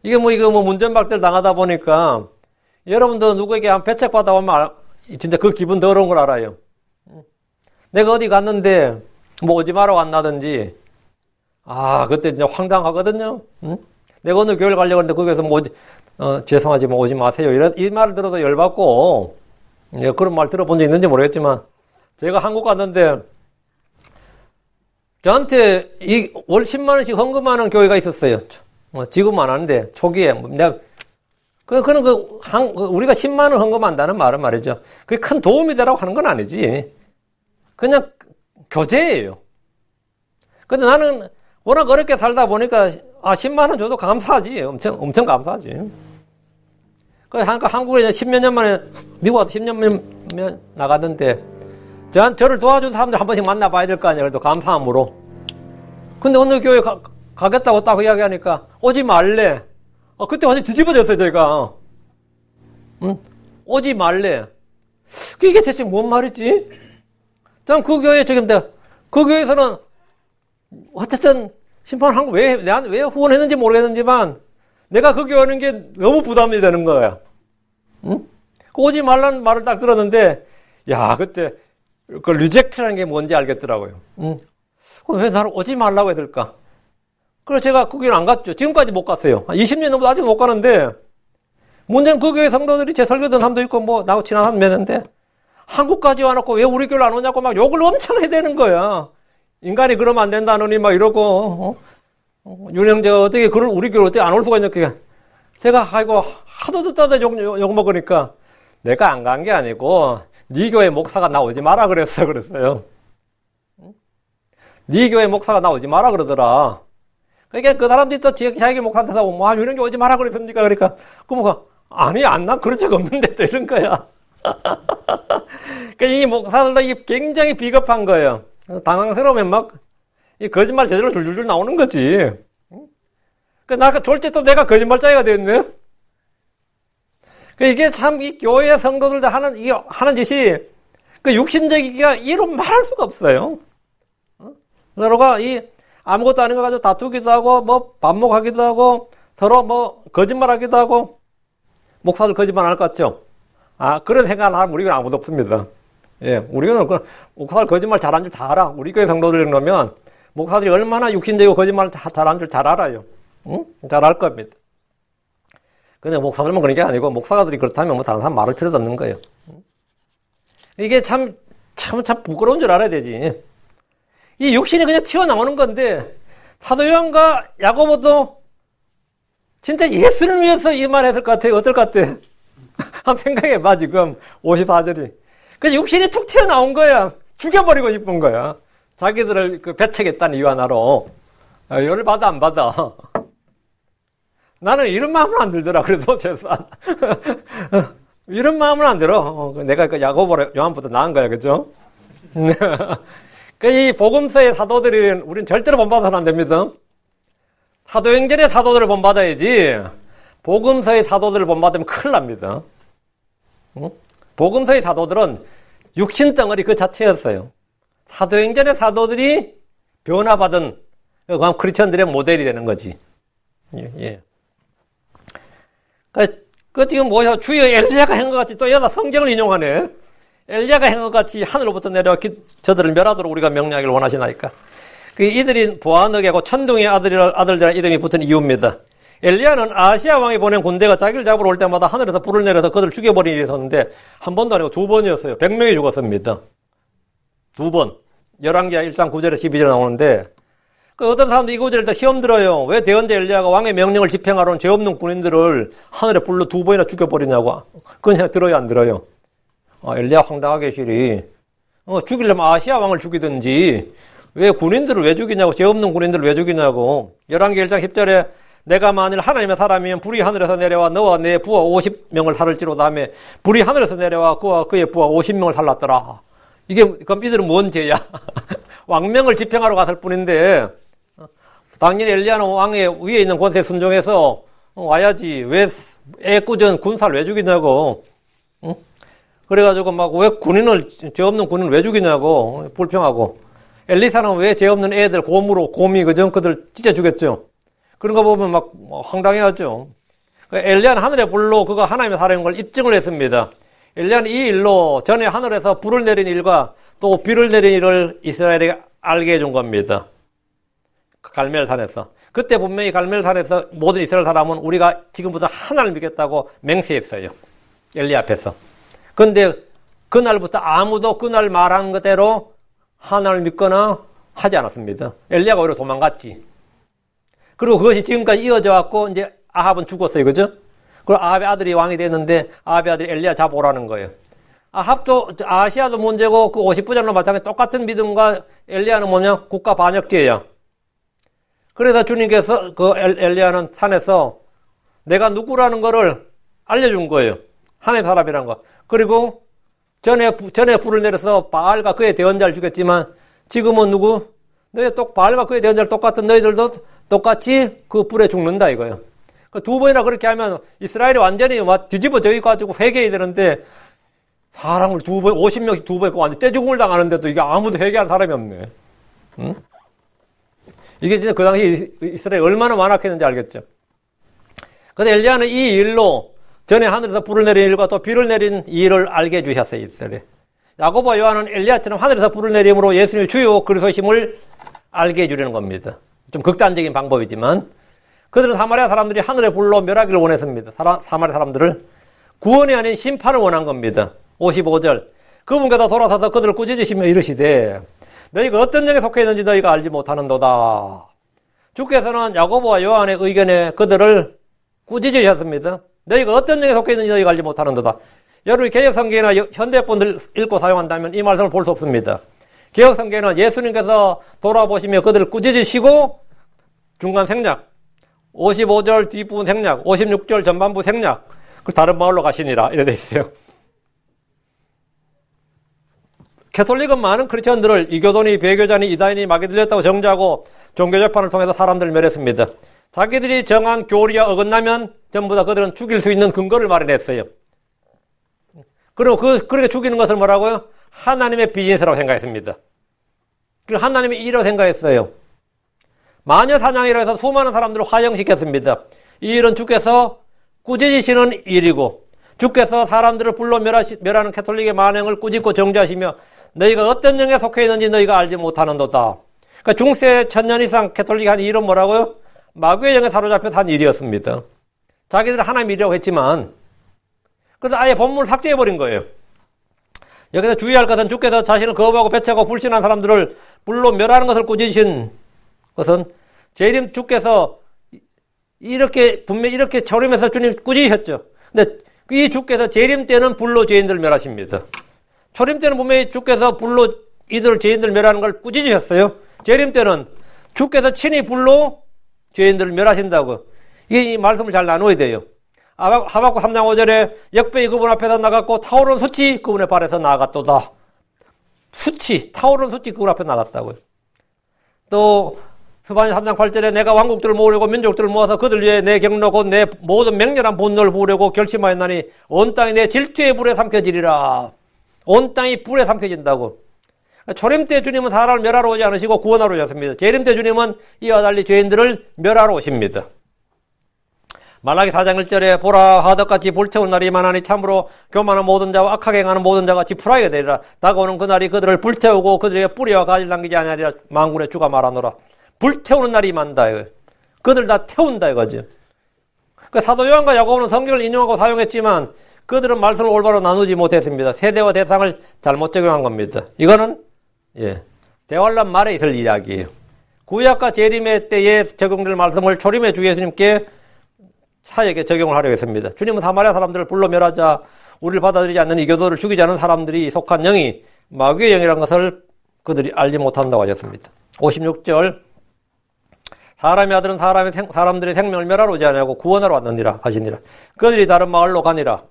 [SPEAKER 1] 이거 뭐 문전박대를 당하다 보니까 여러분도 누구에게 한 배척받아 오면 진짜 그 기분 더러운 걸 알아요. 내가 어디 갔는데 뭐 오지 마라고 안 나든지 그때 이제 황당하거든요. 응? 내가 오늘 교회를 가려고 했는데 거기서 뭐 죄송하지만 오지 마세요. 이 말을 들어도 열받고 그런 말 들어본 적 있는지 모르겠지만 제가 한국 갔는데 저한테 월 10만 원씩 헌금하는 교회가 있었어요. 지금은 안 하는데 초기에 내가 우리가 10만 원 헌금한다는 말은 말이죠. 그게 큰 도움이 되라고 하는 건 아니지. 그냥 교제예요. 근데 나는 워낙 어렵게 살다 보니까 10만 원 줘도 감사하지. 엄청 감사하지. 그래서 한국에 10몇 년 만에 미국 와서 10년 나갔는데 저를 도와준 사람들 한 번씩 만나봐야 될 거 아니에요. 그래도 감사함으로. 근데 어느 교회 가겠다고 딱 이야기하니까 오지 말래. 그때 완전 뒤집어졌어요, 제가. 응? 오지 말래. 이게 대체 뭔 말이지? 전 그 교회 그 교회에서는 어쨌든 심판을 한 거 왜 후원했는지 모르겠는지만 내가 그 교회 하는 게 너무 부담이 되는 거야. 응? 오지 말라는 말을 딱 들었는데 그때 그 리젝트라는 게 뭔지 알겠더라고요. 응? 왜 나를 오지 말라고 해야 될까? 그래서 제가 그 교회를 안 갔죠. 지금까지 못 갔어요. 20년 넘어도 아직 못 가는데 문제는 그 교회 성도들이 제 설교 듣는 사람도 있고 나하고 친한 사람도 있는데 한국까지 와놓고 왜 우리 교회를 안 오냐고 막 욕을 엄청 해대는 거야. 인간이 그러면 안 된다느니 막 이러고 윤형제 어떻게 우리 교회 어떻게 안 올 수가 있냐. 제가 하도 듣다 욕 먹으니까 내가 안 간 게 아니고 네 교회 목사가 나 오지 마라 그랬어요. 네 교회 목사가 나 오지 마라 그러더라. 그러니까 그 사람들이 또 자기 목사한테 하고 윤형제 오지 마라 그랬습니까? 그러니까 아니 난 그런 적 없는데 또 이런 거야. 그러니까 이 목사들도 이게 굉장히 비겁한 거예요. 당황스러우면 이 거짓말 제대로 줄줄줄 나오는 거지. 졸제 또 내가 거짓말쟁이가 됐네. 이게 참 이 교회 성도들도 하는 짓이 육신적이기가 이루 말할 수가 없어요. 서로가 아무것도 아닌 거 가지고 다투기도 하고 반목하기도 하고 서로 거짓말하기도 하고 목사들 거짓말 안 할 것 같죠? 그런 생각을 하는 우리 교회는 아무도 없습니다. 우리 교회는 목사들 거짓말 잘하는 줄 다 알아. 우리 교회 성도들 그러면 목사들이 얼마나 육신적이고 거짓말을 잘하는 줄 잘 알아요. 응? 잘 알 겁니다. 근데 목사들만 그런 게 아니고 목사들이 그렇다면 다른 사람 말할 필요도 없는 거예요. 이게 참 부끄러운 줄 알아야 되지. 이 육신이 그냥 튀어나오는 건데 사도 요한과 야고보도 진짜 예수를 위해서 이 말 했을 것 같아요. 어떨 것 같아? 한번 생각해봐 지금 54절이. 그래서 육신이 툭 튀어나온 거야. 죽여버리고 싶은 거야. 자기들을 배척했다는 이유 하나로. 열을 받아 안 받아? 나는 이런 마음은 안 들더라. 그래도 최소한 이런 마음은 안 들어. 내가 야고보 요한보다 나은 거야, 그죠? 이 복음서의 사도들이 우린 절대로 본받아서는 안 됩니다. 사도행전의 사도들을 본받아야지 복음서의 사도들을 본받으면 큰일 납니다. 복음서의 사도들은 육신덩어리 그 자체였어요. 사도행전의 사도들이 변화받은 크리스천들의 모델이 되는 거지. 지금 뭐야, 주여 엘리야가 한 것 같이 또 여자 성경을 인용하네. 엘리야가 한 것 같이 하늘로부터 내려와 저들을 멸하도록 우리가 명령하기를 원하시나이까. 이들이 보아너게고 천둥의 아들이라는 이름이 붙은 이유입니다. 엘리야는 아시아 왕이 보낸 군대가 자기를 잡으러 올 때마다 하늘에서 불을 내려서 그들을 죽여버리는 일이 있었는데 한 번도 아니고 2번이었어요. 100명이 죽었습니다. 2번. 열왕기하 1장 9절에 12절에 나오는데 어떤 사람도 이 구절에 시험 들어요. 왜 대언자 엘리야가 왕의 명령을 집행하러 온 죄 없는 군인들을 하늘에 불로 2번이나 죽여버리냐고. 그냥 들어요, 안 들어요? 엘리야 황당하게 시리. 죽이려면 아시아 왕을 죽이든지 왜 군인들을 왜 죽이냐고. 죄 없는 군인들을 왜 죽이냐고. 열왕기 1장 10절에 내가 만일 하나님의 사람이면 불이 하늘에서 내려와 너와 내 부하 50명을 살을지로 다음에 불이 하늘에서 내려와 그와 그의 부하 50명을 살랐더라. 그럼 이들은 뭔 죄야? 왕명을 집행하러 갔을 뿐인데 당연히 엘리야는 왕의 위에 있는 권세에 순종해서 와야지. 왜 애꿎은 군사를 왜 죽이냐고. 응? 그래가지고 막 왜 죄 없는 군인을 왜 죽이냐고. 불평하고. 엘리사는 왜 죄 없는 애들 곰이 그죠? 그들 찢어 죽였죠. 그런 거 보면 막 황당해하죠. 엘리야는 하늘의 불로 그가 하나님의 사람인 걸 입증을 했습니다. 엘리야는 이 일로 전에 하늘에서 불을 내린 일과 또 비를 내린 일을 이스라엘에게 알게 해준 겁니다. 갈멜산에서. 그때 분명히 갈멜산에서 모든 이스라엘 사람은 우리가 지금부터 하나님을 믿겠다고 맹세했어요. 엘리야 앞에서. 그런데 그날부터 아무도 그날 말한 그대로 하나님을 믿거나 하지 않았습니다. 엘리야가 오히려 도망갔지. 그리고 그것이 지금까지 이어져 왔고 이제 아합은 죽었어요. 그죠? 그리고 아합의 아들이 왕이 됐는데 아합의 아들이 엘리야 잡아오라는 거예요. 아시아도 문제고 그 50부장로 마찬가지 똑같은 믿음과 엘리야는 뭐냐? 국가 반역죄예요. 그래서 주님께서 그 엘리야는 산에서 내가 누구라는 거를 알려준 거예요. 하나님의 사람이라는 거. 그리고 전에 불을 내려서 바알과 그의 대언자를 죽였지만 지금은 누구? 바알과 그의 대언자를 똑같은 너희들도 똑같이 그 불에 죽는다 이거예요. 두 번이나 그렇게 하면 이스라엘이 완전히 뒤집어져 가지고 회개해야 되는데 사람을 50명씩 두 번 완전 떼죽음을 당하는데도 이게 아무도 회개하는 사람이 없네. 응? 이게 진짜 그 당시 이스라엘이 얼마나 완악했는지 알겠죠. 근데 엘리야는 이 일로 전에 하늘에서 불을 내린 일과 또 비를 내린 일을 알게 해주셨어요. 이스라엘에. 야고보와 요한은 엘리야처럼 하늘에서 불을 내림으로 예수님의 주요 그리스도심을 알게 해주려는 겁니다. 좀 극단적인 방법이지만 그들은 사마리아 사람들이 하늘의 불로 멸하기를 원했습니다. 사마리아 사람들을 구원이 아닌 심판을 원한 겁니다. 55절 그분께서 돌아서서 그들을 꾸짖으시며 이르시되 너희가 어떤 영에 속해 있는지 너희가 알지 못하는도다. 주께서는 야고보와 요한의 의견에 그들을 꾸짖으셨습니다. 너희가 어떤 영에 속해 있는지 너희가 알지 못하는도다. 여러분이 개혁성경이나 현대본들 읽고 사용한다면 이 말씀을 볼 수 없습니다. 개혁성경에는 예수님께서 돌아보시며 그들을 꾸짖으시고 중간 생략 55절 뒷부분 생략 56절 전반부 생략 그 다른 마을로 가시니라 이래 돼 있어요. 캐톨릭은 많은 크리스천들을 이교도니 배교자니 이단이 마귀 들렸다고 정죄하고 종교재판을 통해서 사람들을 멸했습니다. 자기들이 정한 교리와 어긋나면 전부 다 그들은 죽일 수 있는 근거를 마련했어요. 그리고 그렇게 죽이는 것을 뭐라고요? 하나님의 비즈니스라고 생각했습니다. 그리고 하나님의 일이라고 생각했어요. 마녀 사냥이라 해서 수많은 사람들을 화형시켰습니다. 이 일은 주께서 꾸짖으시는 일이고 주께서 사람들을 불로 멸하는 캐톨릭의 만행을 꾸짖고 정죄하시며 너희가 어떤 영에 속해 있는지 너희가 알지 못하는도다. 그러니까 중세 1000년 이상 캐톨릭이 한 일은 뭐라고요? 마귀의 영에 사로잡혀서 한 일이었습니다. 자기들은 하나님 일이라고 했지만 그래서 아예 본문을 삭제해버린 거예요. 여기서 주의할 것은 주께서 자신을 거부하고 배척하고 불신한 사람들을 불로 멸하는 것을 꾸짖으신 것은 재림 주께서 분명히 이렇게 초림해서 주님 꾸짖으셨죠. 근데 이 주께서 재림 때는 불로 죄인들을 멸하십니다. 초림 때는 분명히 주께서 불로 이들 죄인들을 멸하는 걸 꾸짖으셨어요. 재림 때는 주께서 친히 불로 죄인들을 멸하신다고. 이게 이 말씀을 잘 나눠야 돼요. 하박국 3장 5절에 역배이 그분 앞에서 나갔고 타오른 숯이 그분의 발에서 나갔도다. 타오른 숯이 그분 앞에 나갔다고요. 또 스바냐 3장 8절에 내가 왕국들을 모으려고 민족들을 모아서 그들 위해 내 경로 곧 내 모든 맹렬한 분노를 부으려고 결심하였나니 온 땅이 내 질투의 불에 삼켜지리라. 온 땅이 불에 삼켜진다고. 초림 때 주님은 사람을 멸하러 오지 않으시고 구원하러 오셨습니다. 재림 때 주님은 이와 달리 죄인들을 멸하러 오십니다. 말라기 4장 1절에 보라 화덕같이 불태운 날이 임하나니 참으로 교만한 모든 자와 악하게 행하는 모든 자가 지푸라기가 되리라. 다가오는 그날이 그들을 불태우고 그들에게 뿌리와 가지를 남기지 아니하리라. 만군의 주가 말하노라. 불태우는 날이 임한다. 그들 다 태운다 이거죠. 그 사도 요한과 야고보는 성경을 인용하고 사용했지만 그들은 말씀을 올바로 나누지 못했습니다. 세대와 대상을 잘못 적용한 겁니다. 이거는 대환란 말에 있을 이야기예요. 구약과 재림의 때에 적용될 말씀을 초림의 주 예수님께 사역에 적용을 하려고 했습니다. 주님은 사마리아 사람들을 불러 멸하자 우리를 받아들이지 않는 이교도를 죽이지 않은 사람들이 속한 영이 마귀의 영이라는 것을 그들이 알지 못한다고 하셨습니다. 56절 사람의 아들은 사람들의 생명을 멸하러 오지 아니하고 구원하러 왔느니라 하시니라. 그들이 다른 마을로 가니라.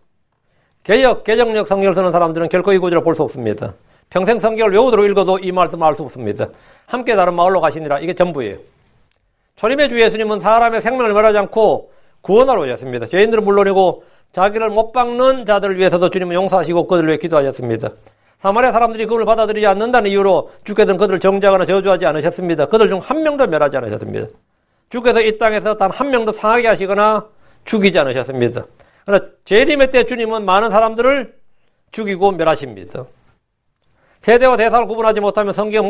[SPEAKER 1] 개정력 성경을 쓰는 사람들은 결코 이 구절을 볼 수 없습니다. 평생 성경을 외우도록 읽어도 이 말씀을 알 수 없습니다. 함께 다른 마을로 가시니라. 이게 전부예요. 초림의 주 예수님은 사람의 생명을 멸하지 않고 구원하러 오셨습니다. 죄인들은 물론이고 자기를 못 박는 자들을 위해서도 주님은 용서하시고 그들을 위해 기도하셨습니다. 사마리아 사람들이 그분을 받아들이지 않는다는 이유로 주께서는 그들을 정죄하거나 저주하지 않으셨습니다. 그들 중 한 명도 멸하지 않으셨습니다. 주께서 이 땅에서 단 한 명도 상하게 하시거나 죽이지 않으셨습니다. 그러나 재림의 때 주님은 많은 사람들을 죽이고 멸하십니다. 세대와 대사를 구분하지 못하면 성경은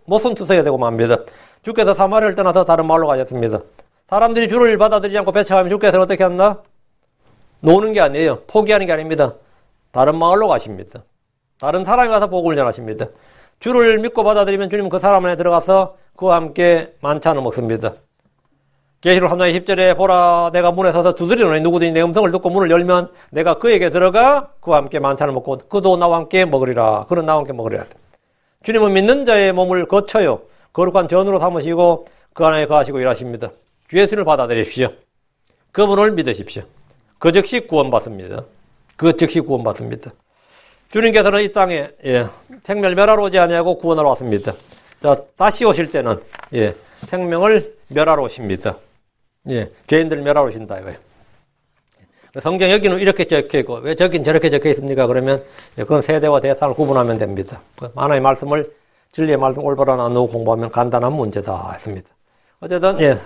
[SPEAKER 1] 모순투성이 되고 맙니다. 주께서 사마리아를 떠나서 다른 마을로 가셨습니다. 사람들이 주를 받아들이지 않고 배척하면 주께서는 어떻게 한다? 노는 게 아니에요. 포기하는 게 아닙니다. 다른 마을로 가십니다. 다른 사람이 가서 복음을 전하십니다. 주를 믿고 받아들이면 주님은 그 사람 안에 들어가서 그와 함께 만찬을 먹습니다. 계시록 3장 10절에 보라 내가 문에 서서 두드리노니 누구든지 내 음성을 듣고 문을 열면 내가 그에게 들어가 그와 함께 만찬을 먹고 그도 나와 함께 먹으리라. 그는 나와 함께 먹으리라. 주님은 믿는 자의 몸을 거쳐요. 거룩한 전으로 삼으시고 그 안에 거하시고 일하십니다. 주 예수를 받아들이십시오. 그분을 믿으십시오. 그 즉시 구원받습니다. 그 즉시 구원받습니다. 주님께서는 이 땅에 생명을 멸하러 오지 아니하고 구원하러 왔습니다. 자, 다시 오실 때는 생명을 멸하러 오십니다. 죄인들을 멸하러 오신다 이거예요. 성경 여기는 이렇게 적혀 있고 왜 저긴 저렇게 적혀 있습니까? 그러면 그건 세대와 대상을 구분하면 됩니다. 하나님의 말씀을 진리의 말씀 올바로 나누고 공부하면 간단한 문제다 했습니다. 어쨌든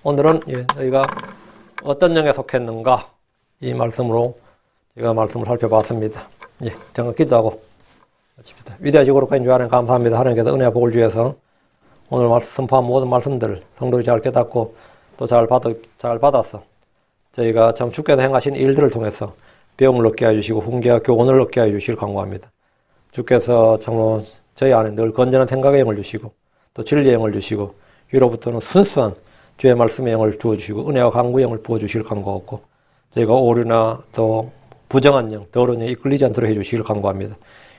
[SPEAKER 1] 오늘은 저희가 어떤 영에 속했는가 이 말씀으로 제가 말씀을 살펴봤습니다. 잠깐 기도하고 마칩니다. 위대하시고 거룩하신 주 하나님 감사합니다. 하나님께서 은혜와 복을 주셔서 오늘 선포한 모든 말씀들을 성도들이 잘 깨닫고 또 잘 받아서 저희가 참 주께서 행하신 일들을 통해서 배움을 얻게 해주시고 훈계와 교훈을 얻게 해주시길 간구합니다. 주께서 참 저희 안에 늘 건전한 생각의 영을 주시고 또 진리의 영을 주시고 위로부터는 순수한 주의 말씀의 영을 주어주시고 은혜와 강구의 영을 부어주시길 간구하고 저희가 오류나 또 부정한 영, 더러운 영 이끌리지 않도록 해주시길 간구합니다.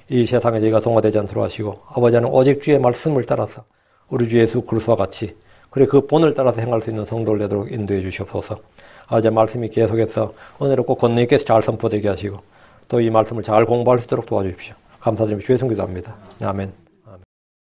[SPEAKER 1] 이 세상에 저희가 동화되지 않도록 하시고 아버지는 오직 주의 말씀을 따라서 우리 주 예수 그리스도와 같이 그리고 그 본을 따라서 행할 수 있는 성도를 되도록 인도해 주시옵소서. 아버지 말씀이 계속해서 은혜롭고 권능 있게 잘 선포되게 하시고 또 이 말씀을 잘 공부할 수 있도록 도와주십시오. 감사드리며 주의 성기도합니다. 아멘.